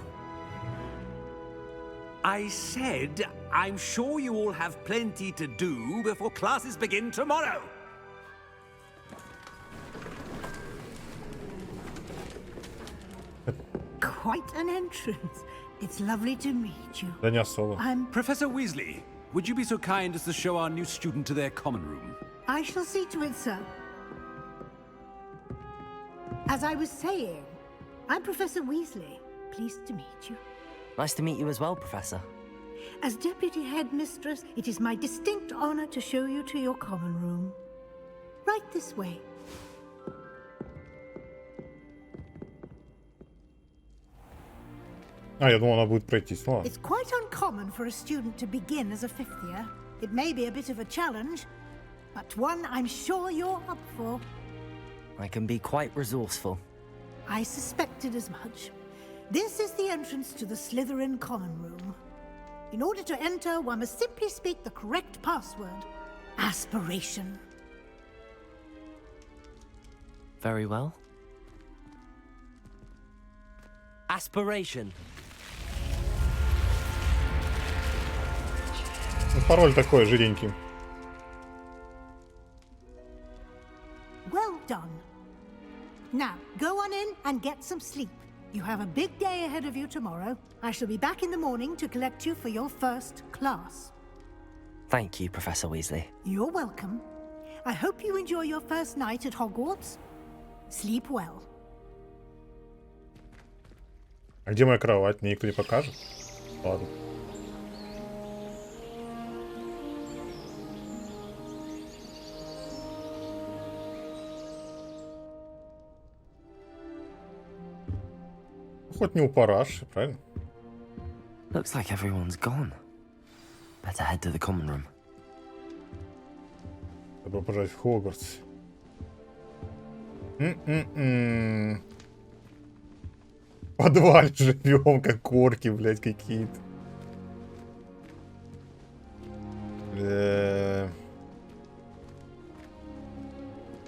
I said, I'm sure you all have plenty to do before classes begin tomorrow. Quite an entrance. It's lovely to meet you. Да не особо. I'm... Professor Weasley, would you be so kind as to show our new student to their common room? I shall see to it, sir. As I was saying, I'm Professor Weasley. Pleased to meet you. Nice to meet you as well, Professor. As Deputy Headmistress, it is my distinct honor to show you to your common room. Right this way. А, я думал, она будет пройтись. Ну ладно. It's quite uncommon for a student to begin as a fifth year. It may be a bit of a challenge, but one I'm sure you're up for. I can be quite resourceful. I suspected as much. This is the entrance to the Slytherin common room. In order to enter, one must simply speak the correct password. Aspiration. Very well. Aspiration. Ну, пароль такой, жиренький. Well done. Now, go on in and get some sleep. You have a big day ahead of you tomorrow. I shall be back in the morning to collect you for your first class. Thank you, Professor Weasley. You're welcome. I hope you enjoy your first night at Hogwarts. Sleep well. А где моя кровать? Мне никто не покажет? Ладно. Хоть не у параши, правильно? Looks like everyone's gone. Better head to the common room. Добро пожаловать в Хогвартс. В подвале живем, как орки, блядь, какие-то.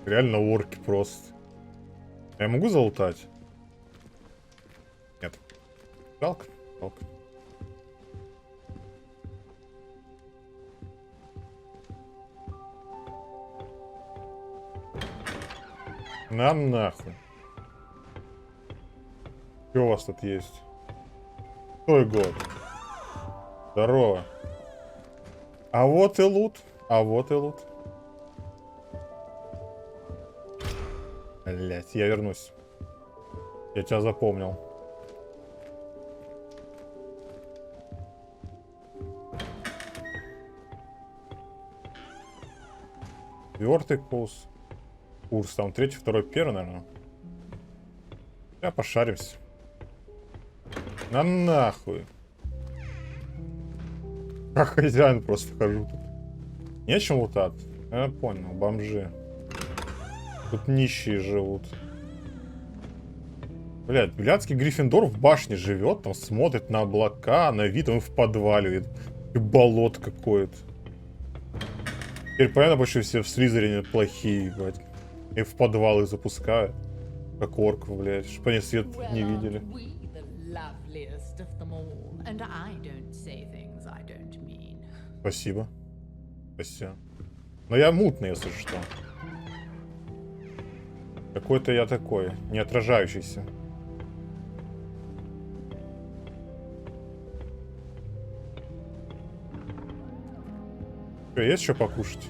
Реально орки просто. Я могу залутать? Нет. Жалко. Жалко. На нахуй. Что у вас тут есть? Стой, год. Здорово. А вот и лут. А вот и лут. Блять, я вернусь. Я тебя запомнил. Четвертый курс. Там третий, второй, первый, наверное. Я пошаримся. На нахуй. Как хозяин просто хожу тут. Нечем лутать. Я понял, бомжи. Тут нищие живут. Блядь, блядский Гриффиндор в башне живет, там смотрит на облака, на вид, он в подвале. И болото какое-то. Теперь понятно, почему все в Слизерине плохие, блядь. И в подвалы запускают. Как орков, блядь. Чтоб они свет не видели. Спасибо. Спасибо. Но я мутный, если что. Какой-то я такой, не отражающийся. Что, есть что покушать?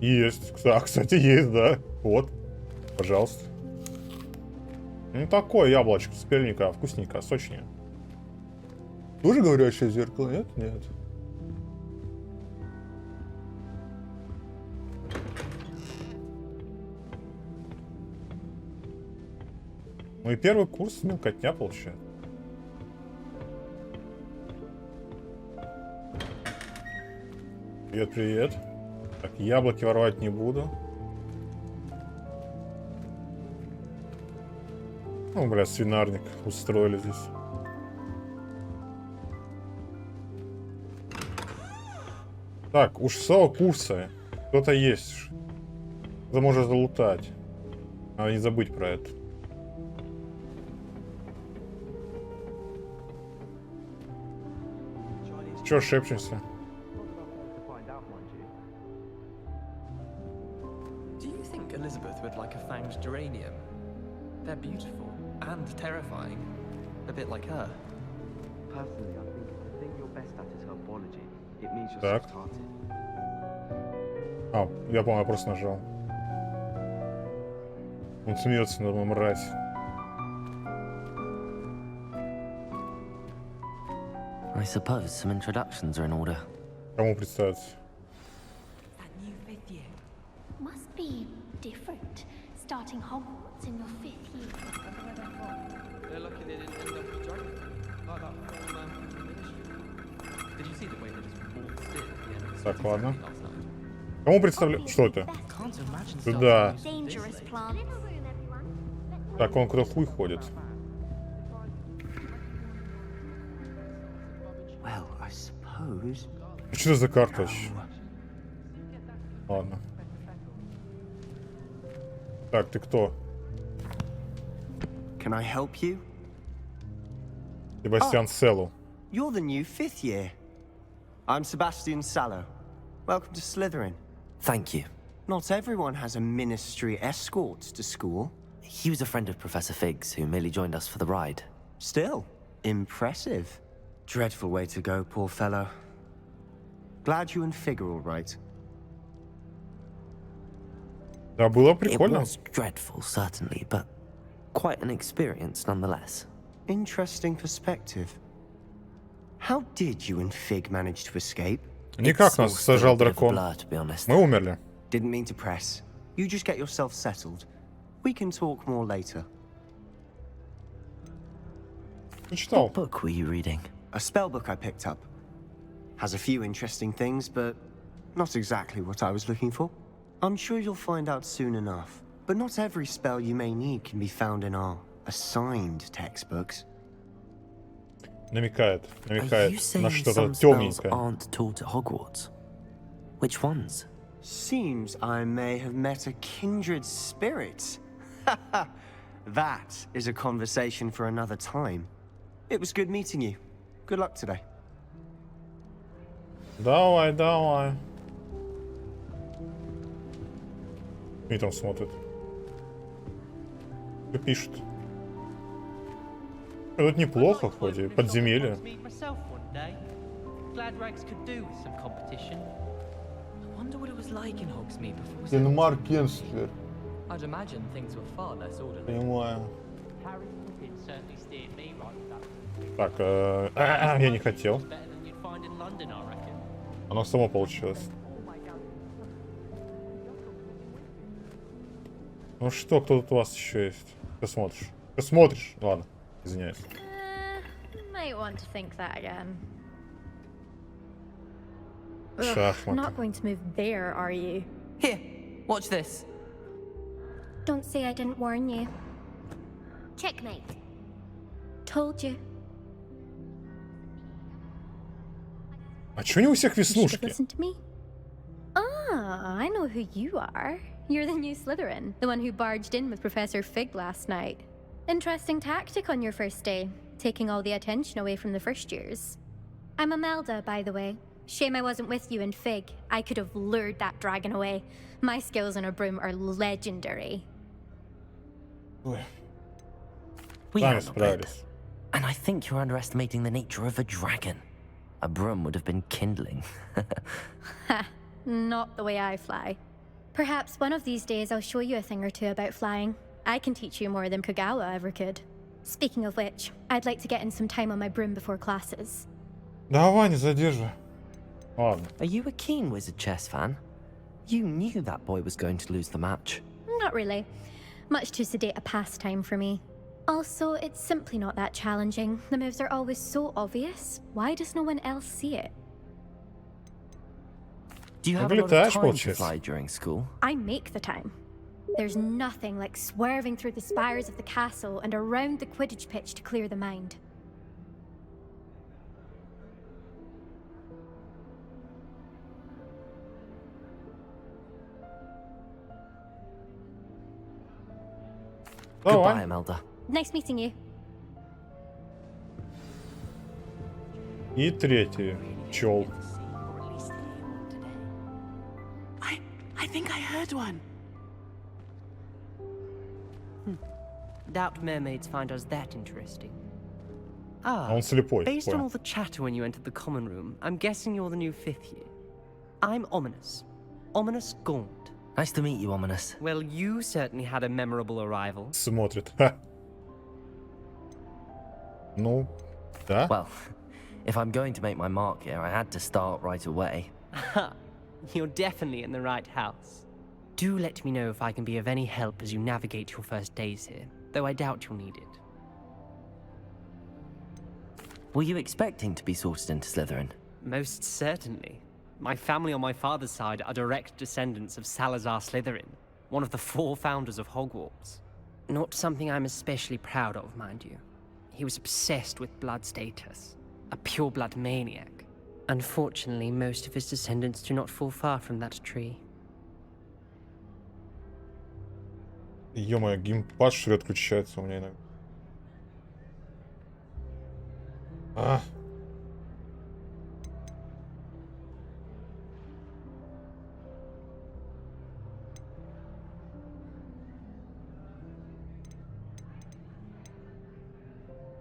Есть. Кстати, есть, да. Вот. Пожалуйста. Ну, такое яблочко с пельника. Вкусненько, сочнее. Тоже говорящее зеркало? Нет? Нет. Ну и первый курс мелкотня получает. Привет, привет. Так, яблоки воровать не буду. Ну, бля, свинарник устроили здесь. Так, у 6 курса кто-то есть. Это можно залутать. Надо не забыть про это. Чё шепчемся? Do you think Elizabeth would like a fanged geranium? They're beautiful and terrifying, a bit like her. Personally, I think the thing you're best at is herbology. It means you're Так. soft-hearted. А, я помню, я просто нажал. Он смеется над мной, мразь. I suppose some introductions are in order. Кому представиться? Must be different, starting Hogwarts in your 5th year. They're lucky they didn't end up with dragon, like that former ministry. Did you see the way they just waltzed in at the end of the Так, ладно. last night? Кому представлю? Что это? Сюда. Dangerous plant. Так, он куда хуй ходит. Well, I suppose. Что это за карта вообще? Ладно. Так, ты кто? Can I help you? Себастьян Селу. You're the new 5th year. I'm Sebastian Sallow. Welcome to Slytherin. Thank you. Not everyone has a ministry escort to school. He was a friend of Professor Fig's who merely joined us for the ride. Still, impressive. Dreadful way to go, poor fellow. Glad you and Fig are all right. Да, было It прикольно. was dreadful, certainly, but quite an experience nonetheless. Interesting perspective. How did you and Fig manage to escape? Никак нас сажал дракон. Мы умерли. Didn't mean to press. You just get yourself settled. We can talk more later. What book were you reading? A spell book I picked up. Has a few interesting things, but not exactly what I was looking for. I'm sure you'll find out soon enough. But not every spell you may need can be found in our assigned textbooks. Намекает Are you на saying что-то some spells темненькое. aren't taught at Hogwarts? Which ones? Seems I may have met a kindred spirit. That is a conversation for another time. It was good meeting you. Good luck today. Давай, давай. И там смотрит. Что пишет? Тут неплохо, вроде, подземелье. Glad Rags could do with some competition. I wonder what it was like in Hogsmeade before. Денмар Кенслер. I'd imagine things were far less ordinary. Понимаю. Harry Potter certainly steered me right with that. Так, я не хотел. Better than you'd find in London, I reckon. Оно само получилось. Ну что, кто тут у вас еще есть? Ты смотришь? Ты смотришь? Ладно, извиняюсь. Might want to think that again. Шахматы. Not going to move there, are you? Here, watch this. Don't say I didn't warn you. Checkmate. Told you. А чё не у всех You should have веснушки? listened to me. Ah, I know who you are. You're the new Slytherin, the one who barged in with Professor Fig last night. Interesting tactic on your first day, taking all the attention away from the first years. I'm Imelda, by the way. Shame I wasn't with you in Fig. I could have lured that dragon away. My skills on a broom are legendary. We Сами handled it. справились. And I think you're underestimating the nature of a dragon. A broom would have been kindling. Ha, not the way I fly. Perhaps one of these days I'll show you a thing or two about flying. I can teach you more than Kagawa ever could. Speaking of which, I'd like to get in some time on my broom before classes. Давай, не задерживай. Ладно. Are you a keen Wizard chess fan? You knew that boy was going to lose the match. Not really. Much too sedate a pastime for me. Also, it's simply not that challenging. The moves are always so obvious. Why does no one else see it? Do you have a lot of time to fly during school? I make the time. There's nothing like swerving through the spires of the castle and around the Quidditch pitch to clear the mind. Goodbye, Imelda. Nice meeting you. И третий. Чел. I think I heard one. Doubt mermaids find us that interesting. Ah, Он слепой. based on Понял. all the chatter when you entered the common room, I'm guessing you're the new 5th year. I'm Ominous. Ominous Gaunt. Nice to meet you, Ominous. Well, you certainly had a memorable arrival. Смотрит. Ха. Ну, да? Well, if I'm going to make my mark here, I had to start right away. You're definitely in the right house. Do let me know if I can be of any help as you navigate your first days here, though I doubt you'll need it. Were you expecting to be sorted into Slytherin? Most certainly. My family on my father's side are direct descendants of Salazar Slytherin, one of the 4 founders of Hogwarts. Not something I'm especially proud of, mind you. He was obsessed with blood status, a pure-blood maniac. Unfortunately, most of his descendants do not fall far from that tree. Ё-моё, геймпад что ли отключается у меня иногда. А.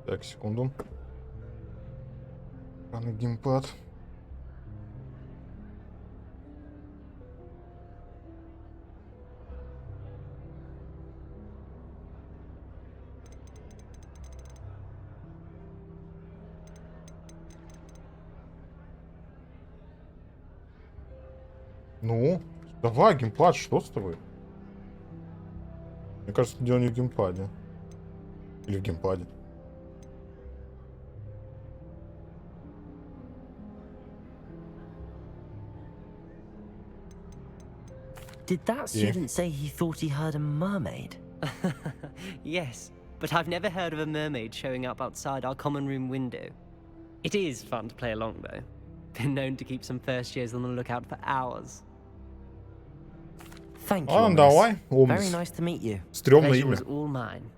Так, секунду. Экран геймпад. Ну, давай, геймпад, что с тобой? Мне кажется, дело не в геймпаде. Или в геймпаде. Did that student say he thought he heard a mermaid? Yes, but I've never heard of a mermaid showing up outside our common room window. It is fun to play along, though. Been known to keep some first years on the lookout for hours. Thank you, Ладно, давай, Омнис. Very nice to meet you. Стрёмное Pleasure имя. was all mine.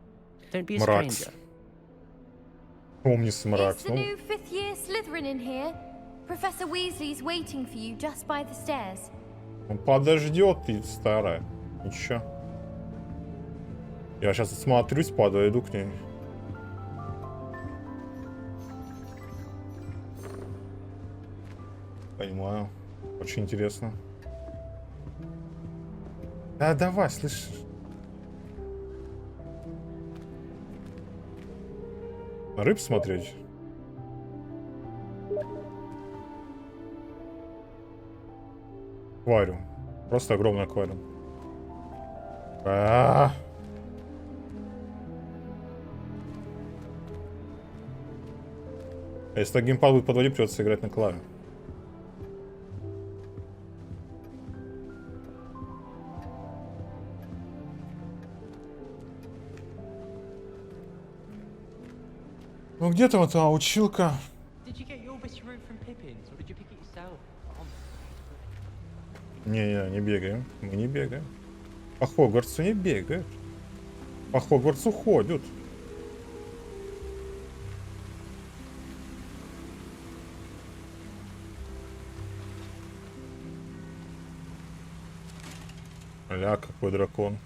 Don't be a Мракс. stranger. Омнис Мракс. Is the new 5th year Slytherin in here? Professor Weasley's waiting for you just by the stairs. Он подождет, ты старая. Ничего. Я сейчас осмотрюсь, подойду к ней. Понимаю. Очень интересно. Да, давай, слышишь? На рыб смотреть? Аквариум. Просто огромный аквариум. А если так геймпад будет подводить, придется играть на клаве. Ну где там эта училка? Did you get your bit of route from Pippin's, or did you pick it yourself? Не, не бегаем. Мы не бегаем. По Хогвартсу не бегают. По Хогвартсу ходят. Ля, какой дракон.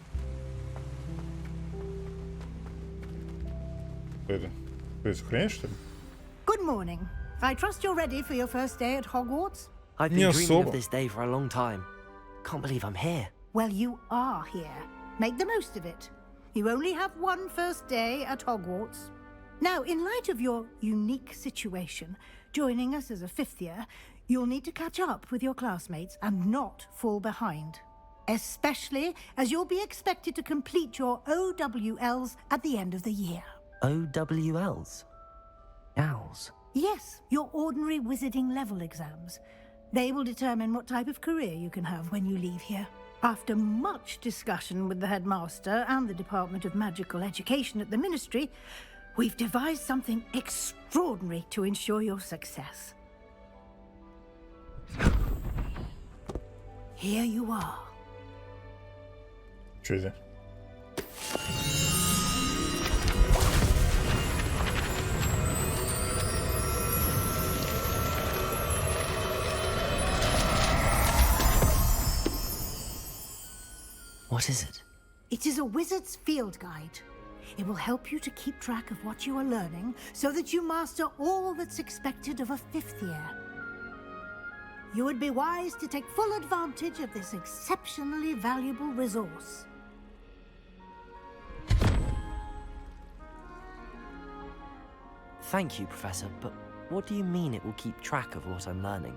Это? Ты сохраняешь, что ли? Good morning. I trust you're ready for your first day at Hogwarts? I've been dreaming of this day for a long time. Can't believe I'm here. Well, you are here. Make the most of it. You only have one first day at Hogwarts. Now, in light of your unique situation, joining us as a fifth year, you'll need to catch up with your classmates and not fall behind. Especially as you'll be expected to complete your OWLs at the end of the year. OWLs? Owls? Yes, your ordinary wizarding level exams. They will determine what type of career you can have when you leave here. After much discussion with the headmaster and the Department of Magical Education at the Ministry, we've devised something extraordinary to ensure your success. Here you are. Что это? What is it? It is a wizard's field guide. It will help you to keep track of what you are learning so that you master all that's expected of a fifth year. You would be wise to take full advantage of this exceptionally valuable resource. Thank you, Professor, but what do you mean it will keep track of what I'm learning?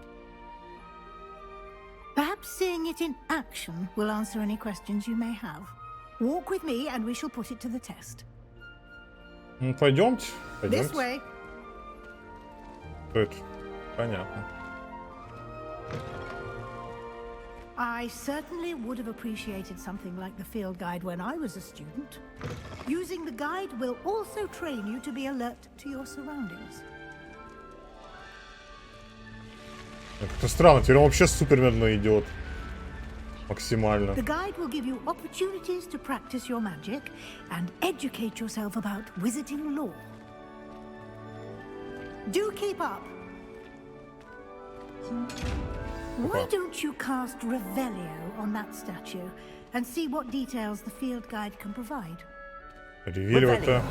Perhaps seeing it in action will answer any questions you may have. Walk with me and we shall put it to the test. Пойдемте. This way. Что это? Понятно. I certainly would have appreciated something like the field guide when I was a student. Using the guide will also train you to be alert to your surroundings. Как-то странно, теперь он вообще супер медленно идет. Максимально. The guide will give you opportunities to practice your magic and educate yourself about wizarding lore. Do keep up. Why don't you cast Revelio on that statue and see what details the field guide can provide? Ревелио-то.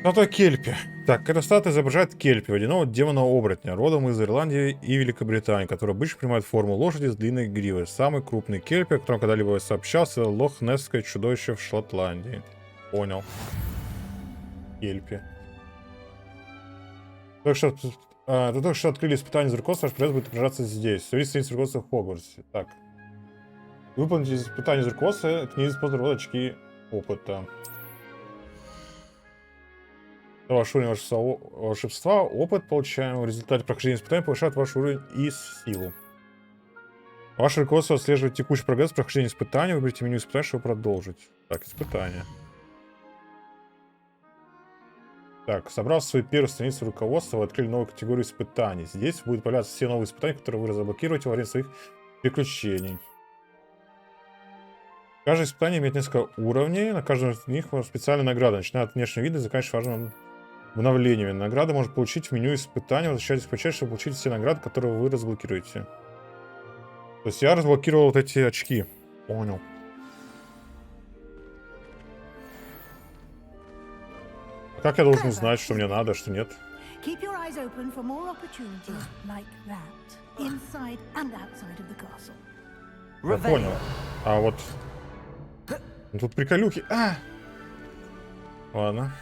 Статуя Кельпи. Так, эта статуя изображает Кельпи, водяного демона-оборотня, родом из Ирландии и Великобритании, который обычно принимает форму лошади с длинной гривой. Самый крупный Кельпи, о котором когда-либо сообщался, лохнесское чудовище в Шотландии. Понял. Кельпи. Только что открыли испытание из руководства, ваш пресс будет отражаться здесь. Service страница руководства в Хогвартсе. Так. Выполните испытание из руководства, книги способны очки опыта. Ваш уровень волшебства, опыт, получаемый в результате прохождения испытаний, повышает ваш уровень и силу. Ваше руководство отслеживает текущий прогресс прохождения испытаний. Выберите меню испытаний, чтобы продолжить. Так, испытания. Так, собрав свою первую страницу руководства, вы открыли новую категорию испытаний. Здесь будут появляться все новые испытания, которые вы разблокируете во время своих приключений. Каждое испытание имеет несколько уровней. На каждом из них специальная награда, начиная от внешнего вида и заканчивая важным обновлениями. Награды можно получить в меню испытаний. Возвращайтесь по части, чтобы получить все награды, которые вы разблокируете. То есть я разблокировал вот эти очки. Понял. Как я должен знать, что мне надо, что нет? Keep your eyes open for more opportunities like that, inside and outside of the castle. Я понял. А вот... Тут приколюхи. Ладно.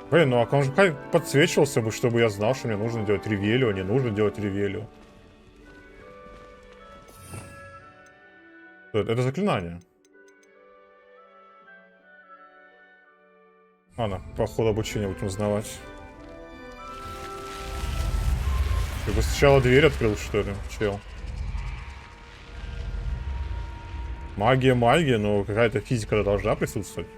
Блин, ну а он же подсвечивался бы, чтобы я знал, что мне нужно делать ревелио, не нужно делать ревелио. Это заклинание. Ладно, по ходу обучения будем узнавать. Ты бы сначала дверь открыл, что ли, чел? Магия, но какая-то физика должна присутствовать.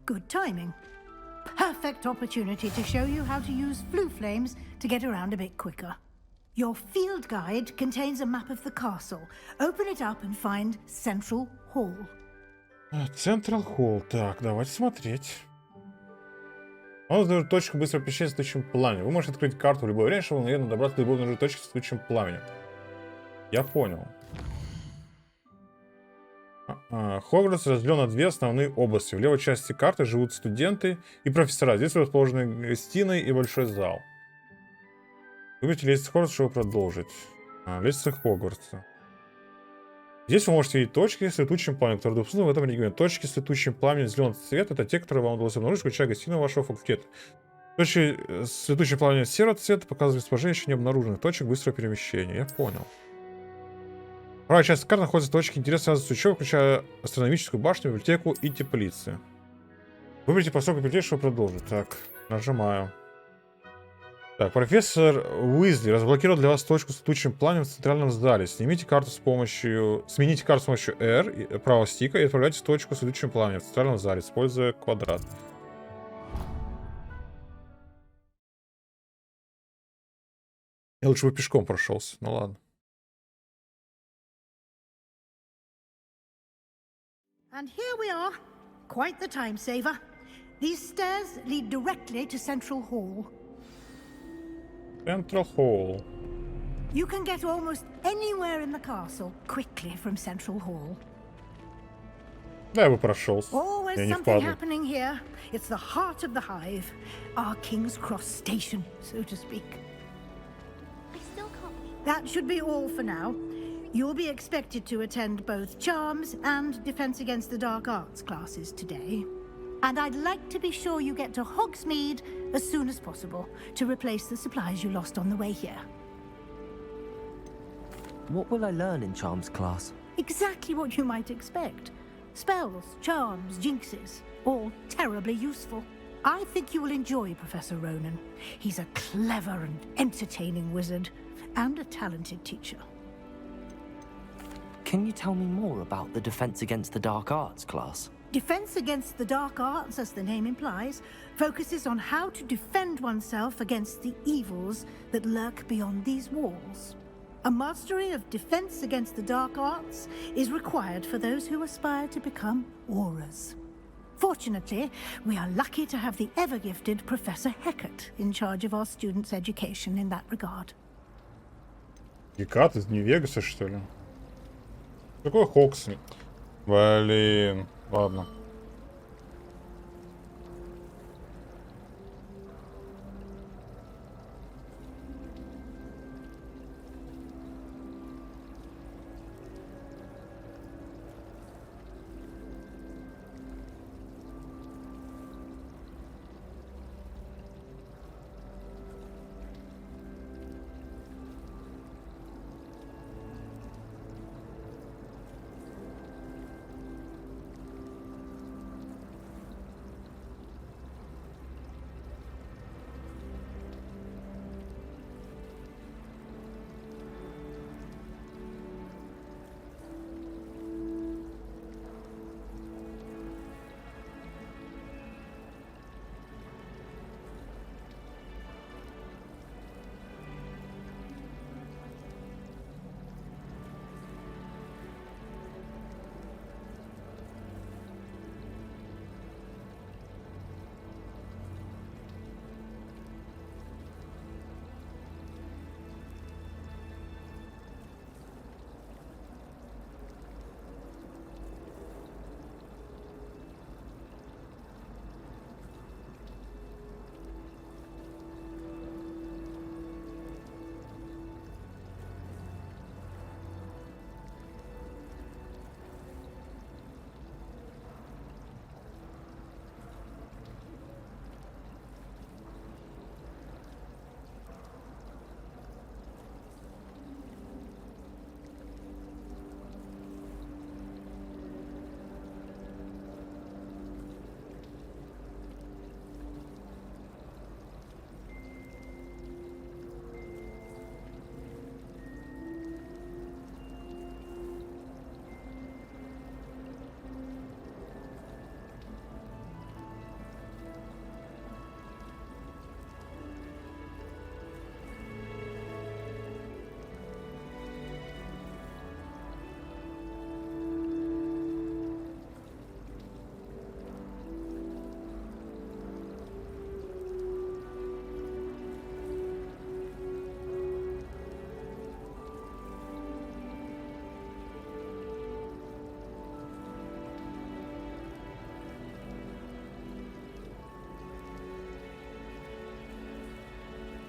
Good timing. Perfect opportunity to show you how to use flue flames to get around a bit quicker. Your field guide contains a map of the castle. Open it up and find Central Hall. Central Hall. Так, давайте смотреть. Он нужна точка быстрого перемещения с тысячим пламенем. Вы можете открыть карту в любое время, чтобы мгновенно добраться до любой нужной точки с тысячим пламенем. Я понял. Хогвартс разделен на две основные области. В левой части карты живут студенты и профессора. Здесь расположены гостиные и большой зал. Выберите лестницу Хогвартса, чтобы продолжить. Лестница Хогвартса. Здесь вы можете видеть точки с летучим пламенем, которые доступны в этом регионе. Точки с летучим пламенем зеленого цвета — это те, которые вам удалось обнаружить, включая гостиную вашего факультета. Точки с летучим пламенем серого цвета показывают расположение еще не обнаруженных точек быстрого перемещения. Я понял. Правая часть карты находится точки интереса, связанные с учебой, включая астрономическую башню, библиотеку и теплицы. Выберите постройку библиотеки, чтобы продолжить. Так, нажимаю. Так, профессор Уизли разблокировал для вас точку с летучим пламенем в центральном зале. Смените карту с помощью R, правого стика, и отправляйте в точку с летучим пламенем в центральном зале, используя квадрат. Я лучше бы пешком прошелся. Ну ладно. And here we are. Quite the time saver. These stairs lead directly to Central Hall. Central Hall. You can get almost anywhere in the castle quickly from Central Hall. Да, я бы прошелся. Always Я не something впаду. happening here. It's the heart of the hive. Our King's Cross station, so to speak. I still can't. That should be all for now. You'll be expected to attend both Charms and Defense Against the Dark Arts classes today. And I'd like to be sure you get to Hogsmeade as soon as possible to replace the supplies you lost on the way here. What will I learn in Charms class? Exactly what you might expect. Spells, charms, jinxes, all terribly useful. I think you will enjoy Professor Ronan. He's a clever and entertaining wizard, and a talented teacher. Can you tell me more about the Defense Against the Dark Arts class? Defense Against the Dark Arts, as the name implies, focuses on how to defend oneself against the evils that lurk beyond these walls. A mastery of Defense Against the Dark Arts is required for those who aspire to become Aurors. Fortunately, we are lucky to have the ever-gifted Professor Hecat in charge of our students' education in that regard. Гекат из Нью-Вегаса, что ли? Какой Хоксмит? Блин, ладно.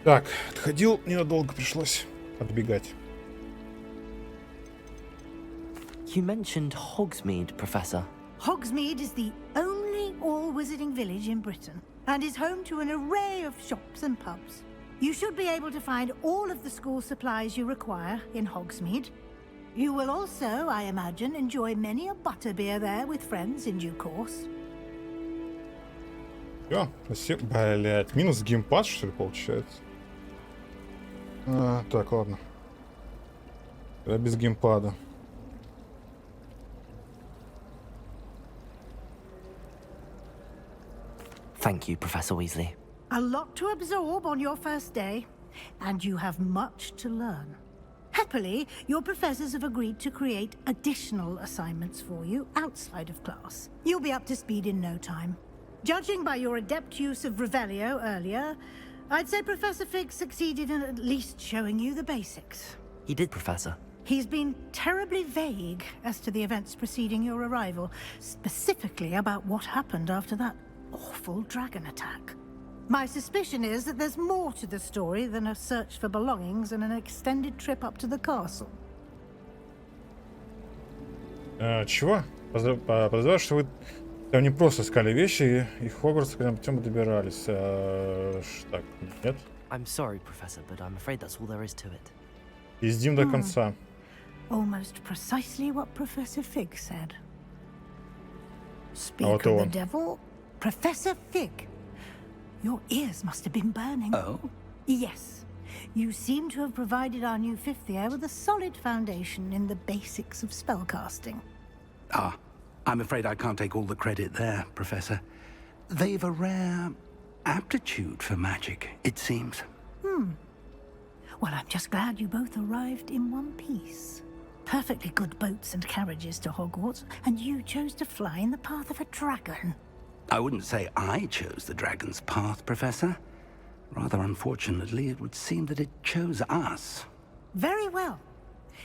Так, отходил ненадолго, пришлось отбегать. You mentioned Hogsmeade, Professor. Hogsmeade is the only all-wizarding village in Britain and is home to an array of shops and pubs. You should be able to find all of the school supplies you require in Hogsmeade. You will also, I imagine, enjoy many a butterbeer there with friends in due course. Всё, спасибо. Блять, минус геймпад, что ли, получается? Так, ладно. Я без геймпада. Thank you, Professor Weasley. A lot to absorb on your first day, and you have much to learn. Happily, your professors have agreed to create additional assignments for you outside of class. You'll be up to speed in no time. Judging by your adept use of Revelio earlier, I'd say Professor Fig succeeded in at least showing you the basics. He did, Professor. He's been terribly vague as to the events preceding your arrival, specifically about what happened after that awful dragon attack. My suspicion is that there's more to the story than a search for belongings and an extended trip up to the castle. Чего? Подозреваю, что вы там не просто искали вещи, и Хогвартс, когда путем добирались. Так, нет? I'm sorry, Professor, but I'm afraid that's all there is to it. Ездим до конца. Almost precisely what Professor Fig said. Speak вот of the он. devil, Professor Fig. Your ears must have been burning. Oh? Yes. You seem to have provided our new fifth year with a solid foundation in the basics of spellcasting. Ah, I'm afraid I can't take all the credit there, Professor. They've a rare aptitude for magic, it seems. Well, I'm just glad you both arrived in one piece. Perfectly good boats and carriages to Hogwarts, and you chose to fly in the path of a dragon. I wouldn't say I chose the dragon's path, Professor. Rather unfortunately, it would seem that it chose us. Very well.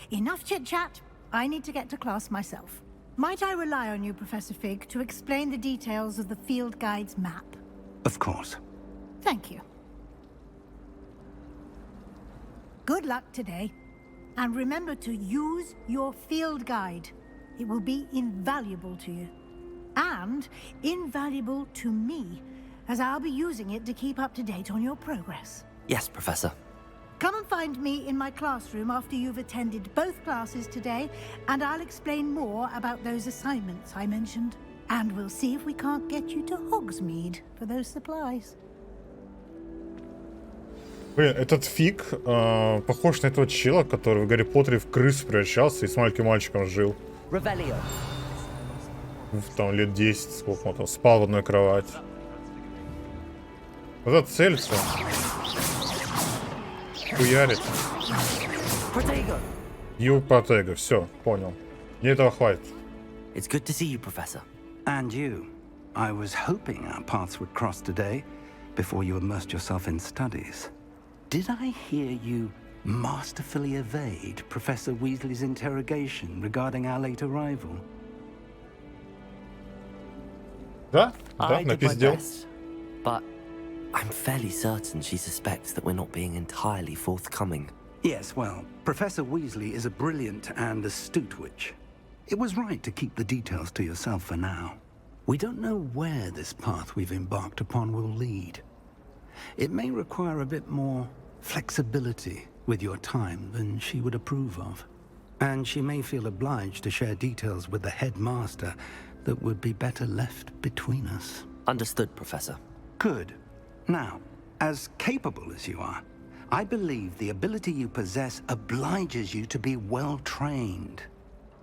Enough chit-chat. I need to get to class myself. Might I rely on you, Professor Fig, to explain the details of the field guide's map? Of course. Thank you. Good luck today. And remember to use your field guide. It will be invaluable to you. And invaluable to me, as I'll be using it to keep up to date on your progress. Yes, Professor. Come and find me in my classroom after you've attended both classes today, and I'll explain more about those assignments I mentioned. And we'll see if we can't get you to Hogsmeade for those supplies. Блин, этот Фиг похож на этого чела, который в Гарри Поттере в крысу превращался и с маленьким мальчиком жил. Revelio. Там лет 10, сколько он там спал в одной кровати. Вот это целится. Хуярит. Ю Протего, все, понял. Мне этого хватит. It's good to see you, Professor. And you. I was hoping our paths would cross today, before you immersed yourself in studies. Did I hear you masterfully evade Professor Weasley's interrogation regarding our late arrival? Да, I did my напиздел. best, but I'm fairly certain she suspects that we're not being entirely forthcoming. Yes, well, Professor Weasley is a brilliant and astute witch. It was right to keep the details to yourself for now. We don't know where this path we've embarked upon will lead. It may require a bit more flexibility with your time than she would approve of. And she may feel obliged to share details with the headmaster that would be better left between us. Understood, Professor. Good. Now, as capable as you are, I believe the ability you possess obliges you to be well trained.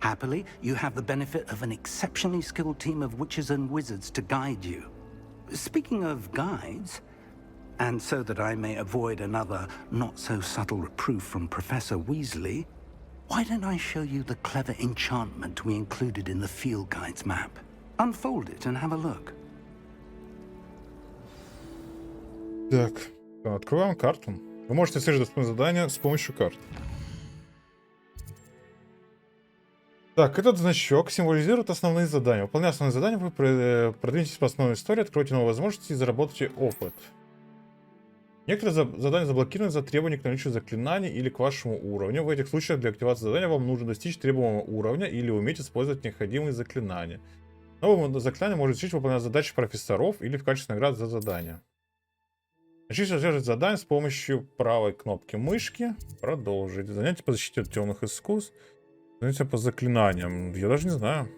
Happily, you have the benefit of an exceptionally skilled team of witches and wizards to guide you. Speaking of guides, and so that I may avoid another not-so-subtle reproof from Professor Weasley, why don't I show you the clever enchantment we included in the field guide's map? Unfold it and have a look. Так, открываем карту. Вы можете слежать за задания с помощью карт. Так, этот значок символизирует основные задания. Выполняя основные задания, вы продвинетесь по основной истории, откроете новые возможности и заработаете опыт. Некоторые задания заблокированы за требования к наличию заклинаний или к вашему уровню. В этих случаях для активации задания вам нужно достичь требуемого уровня или уметь использовать необходимые заклинания. Новое заклинание может учить выполнять задачи профессоров или в качестве награды за задание. Начните содержать задание с помощью правой кнопки мышки. Продолжить. Занятие по защите от темных искусств. Занятие по заклинаниям. Я даже не знаю.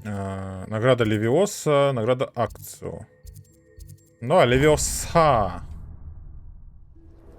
Награда Левиоса, награда Акцио. Ну, а Левиоса.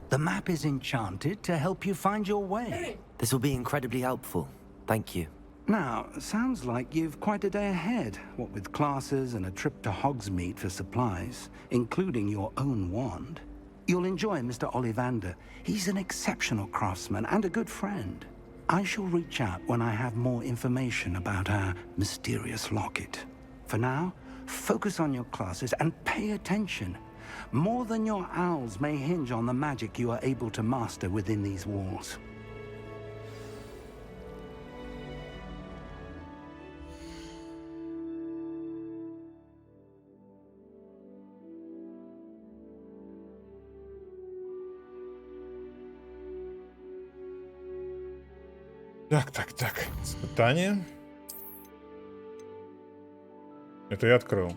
The map is enchanted to help you find your way. This will be incredibly helpful. Thank you. Now, sounds like you've quite a day ahead, what with classes and a trip to Hogsmeade for supplies, including your own wand. You'll enjoy Mr. Ollivander. He's an exceptional craftsman and a good friend. I shall reach out when I have more information about our mysterious locket. For now, focus on your classes and pay attention. More than your owls may hinge on the magic you are able to master within these walls. Так. Испытание. Это я открыл.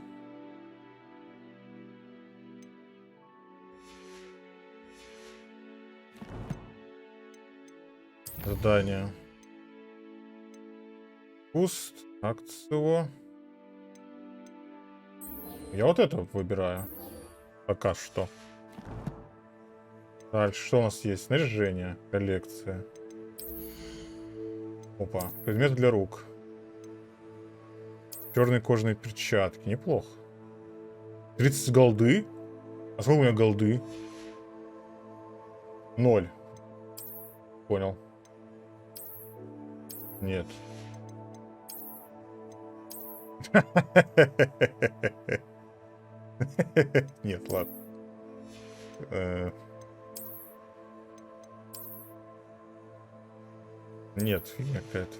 Задание. Пуст. Акцио. Я вот это выбираю. Пока что. Дальше. Что у нас есть? Снаряжение. Коллекция. Опа. Предметы для рук. Черные кожаные перчатки. Неплохо. 30 голды. А сколько у меня голды? 0. Понял. Нет. Нет, ладно. Нет, фигня какая-то.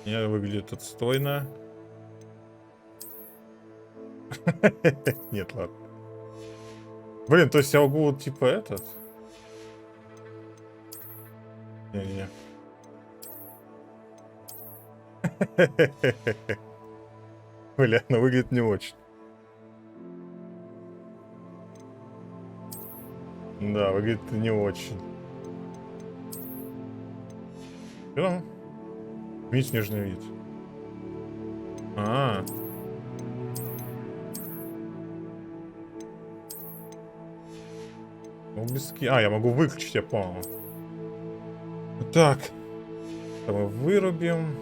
Не выглядит отстойно. Нет, ладно. Блин, то есть я могу вот типа этот? Не-не-не. Бля, но выглядит не очень. Да, выглядит не очень. Что там? Видите, снежный вид. Я могу выключить, я понял. Так. Это мы вырубим.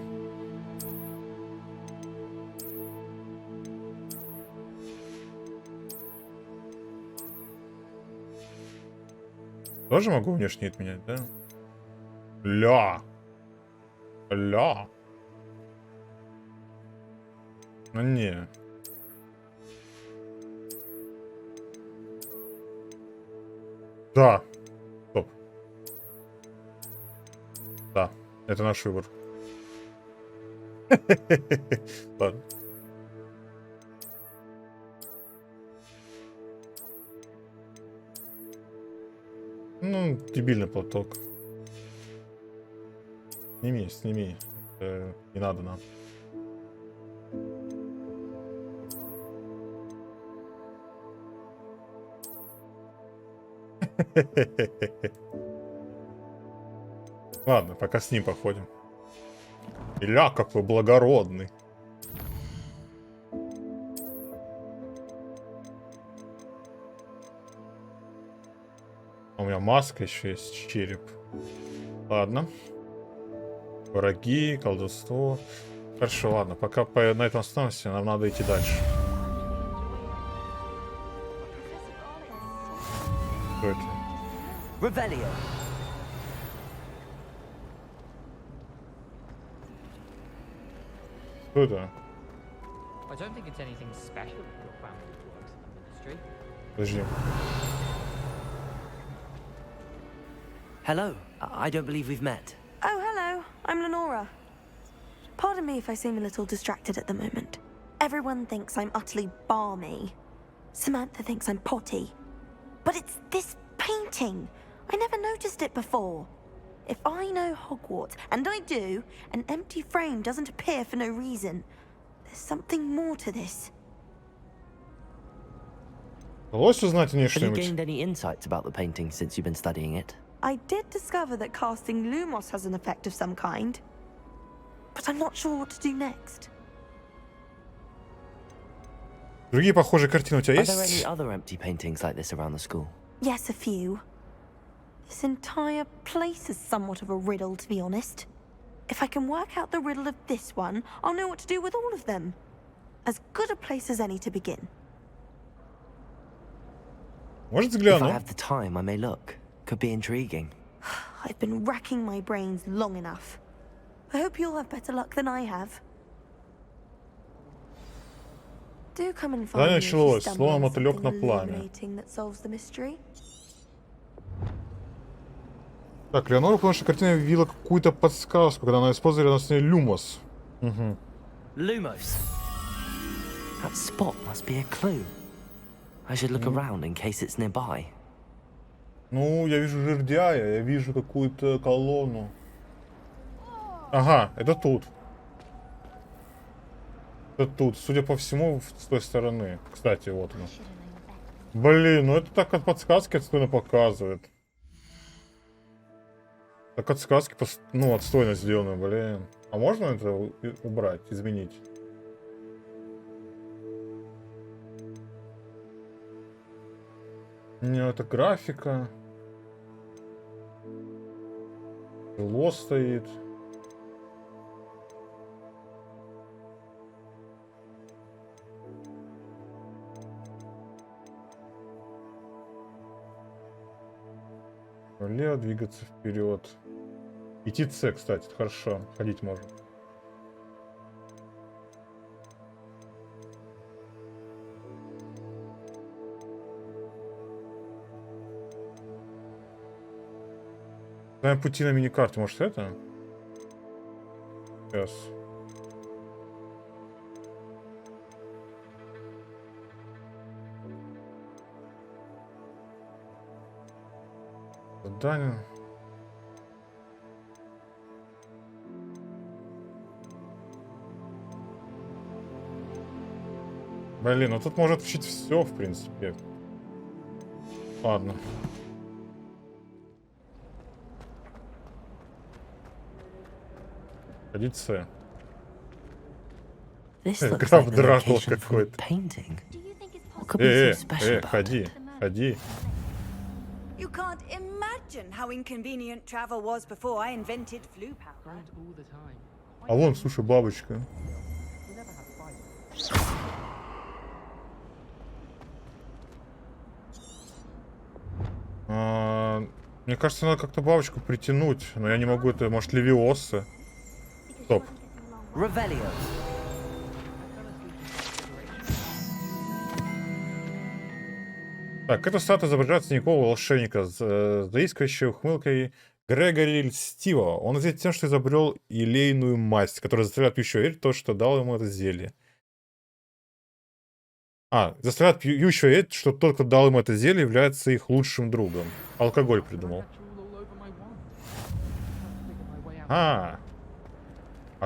Тоже могу внешне отменять, да? Ля. Ну не. Да. Стоп. Да. Это наш выбор. Ладно. Ну, дебильный платок. Сними. Не надо нам. Ладно, пока с ним походим. Иля, как вы благородный. У меня маска еще есть, череп. Ладно. Враги, колдовство. Хорошо, ладно, пока на этом остановимся, нам надо идти дальше. Что это? Revelio. Что это? I don't think it's anything special that your family works in the ministry. Подожди. Hello. I don't believe we've met. Oh, hello. I'm Lenora. Pardon me if I seem a little distracted at the moment. Everyone thinks I'm utterly balmy. Samantha thinks I'm potty. But it's this painting. I never noticed it before. If I know Hogwarts, and I do, an empty frame doesn't appear for no reason. There's something more to this. Удалось узнать о ней Have you что-нибудь? gained any insights about the painting since you've been studying it? I did discover that casting Lumos has an effect of some kind. But I'm not sure what to do next. Другие похожие картины у тебя Are there any есть? other empty paintings like this around the school? Yes, a few. This entire place is somewhat of a riddle, to be honest. If I can work out the riddle of this one, I'll know what to do with all of them. As good a place as any to begin. Может, If I взгляну? have the time, I may look. Could be intriguing. I've been racking my brains long enough. I hope you'll have better luck than I have. Do come and find Задание me if you началось. stumble Словно on мотылёк на something пламя. illuminating that solves the mystery. Так, Леонора, потому что картина видела какую-то подсказку, когда она использовала рядом с ней Люмос. Угу. Lumos. That spot must be a clue. I should look around in case it's nearby. Ну, я вижу жердяя, я вижу какую-то колонну. Ага, это тут. Это тут, судя по всему, с той стороны. Кстати, вот оно. Блин, ну это так от подсказки отстойно показывает. Так от сказки, ну, отстойно сделано, блин. А можно это убрать, изменить? Не, это графика. Крыло стоит. Влево двигаться вперед. Идти С, кстати, это хорошо. Ходить можно. Знаем пути на миникарте, может это? Сейчас. Задание. Блин, ну тут может учить все, в принципе. Ладно. Ходить С. Граф Дракула какой-то. Ходи, ходи. You can't imagine how inconvenient travel was before I invented flu powder. А вон, слушай, бабочка. Мне кажется, надо как-то бабочку притянуть, но я не могу это, может, левиоса. Стоп. Так, эта статуя изображает средневекового волшебника с заискивающей ухмылкой Грегори Льстивого. Он известен тем, что изобрел елейную масть, которая заставляет пьющего верить в то, что дал ему это зелье. Заставляет пьющего верить, что тот, кто дал ему это зелье, является их лучшим другом. Алкоголь придумал. А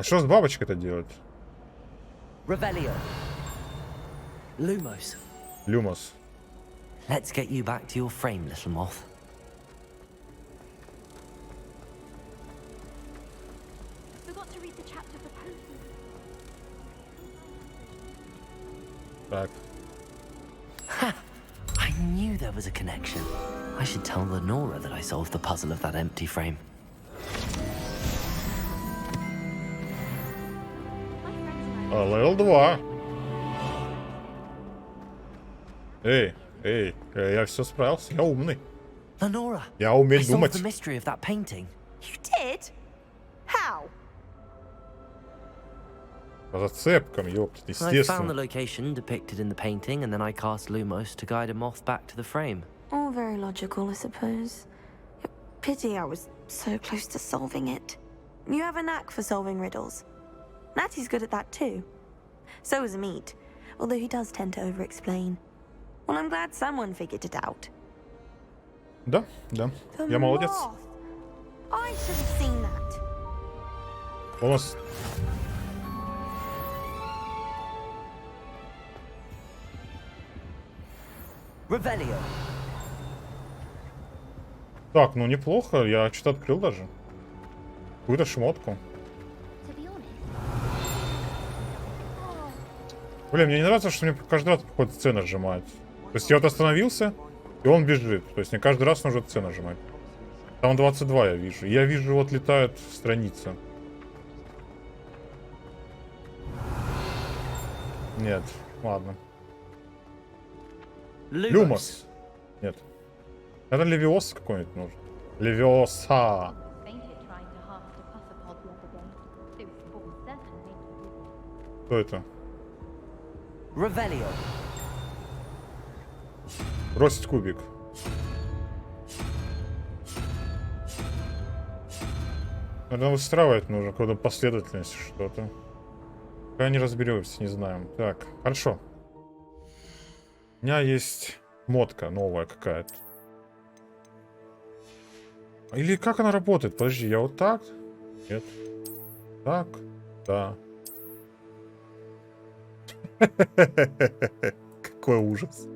что с бабочкой-то делать? Lumos. Lumos. Let's get you back to your frame, little moth. I forgot to read the chapter for Potion. Так. Ha! I knew there was a connection. I should tell Lenora that I solved the puzzle of that empty frame. Левел 2. Эй, я все справился, я умный. Lenora, Я умею I solved думать. the mystery of that painting. You did? How? По зацепкам, ёптать, I found the естественно. location depicted in the painting, and then I cast Lumos to guide a moth back to the frame. All very logical, I suppose. Pity I was so close to solving it. You have a knack for solving riddles. Natty's good at that too. So is Amit, although he does tend to over-explain. Well, I'm glad someone figured it out. Да, да. Я молодец. I should have seen that. У нас... Revelio. Так, ну неплохо. Я что-то открыл даже. Какую-то шмотку. Блин, мне не нравится, что мне каждый раз какой-то C нажимать. То есть я вот остановился, и он бежит. То есть мне каждый раз нужно C нажимать. Там 22 я вижу. Я вижу, вот летает страница. Нет, ладно. Люмос. Нет. Это Левиос какой-нибудь нужен. Левиоса. Кто это? Revelio. Бросить кубик. Наверное, выстраивать нужно, какую-то последовательность, что-то. Пока не разберемся, не знаем. Так, хорошо. У меня есть мотка новая какая-то. Или как она работает? Подожди, я вот так? Нет. Так? Да. Какой ужас.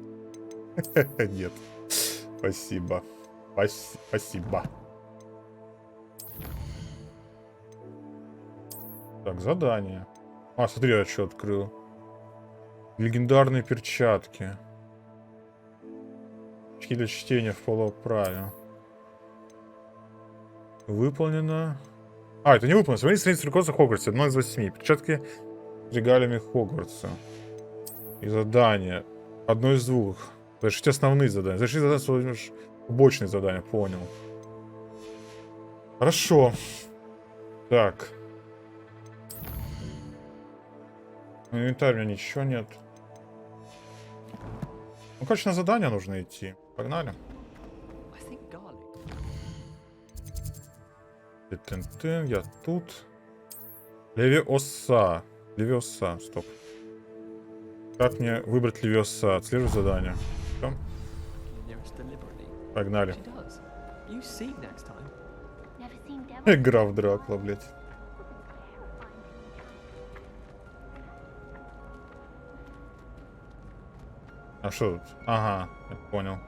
Нет. Спасибо. Спасибо. Так, задание. А, смотри, я что открыл. Легендарные перчатки. Очки для чтения в полуоправе. Выполнено. А, это не выполнено. Смотрите, страница рекорда Хогвартса. 1 из 8. Перчатки с регалиями Хогвартса. И задание. 1 из 2. Завершите основные задания. Завершите задания, побочные задания. Понял. Хорошо. Так. В инвентаре у меня ничего нет. Ну, короче, на задание нужно идти. Погнали. Тын-тын, я тут. Левиоса. Левиоса, стоп. Как мне выбрать Левиоса? Отслеживай задание. Все. Погнали. Игра в Дракула, блядь. А что тут? Ага, я понял.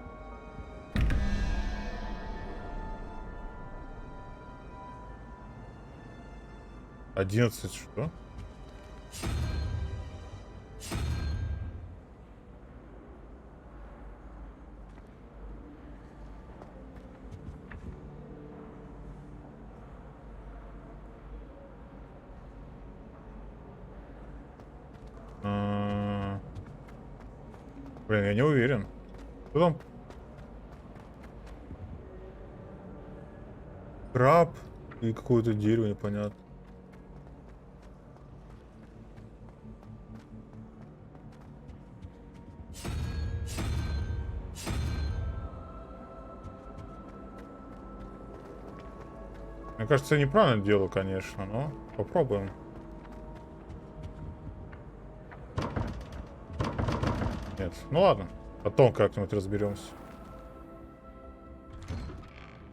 Одиннадцать, что? Блин, я не уверен. Что там? Краб и какое-то дерево непонятно. Мне кажется, я неправильно делаю, конечно, но попробуем. Нет, ну ладно, потом как-нибудь разберемся.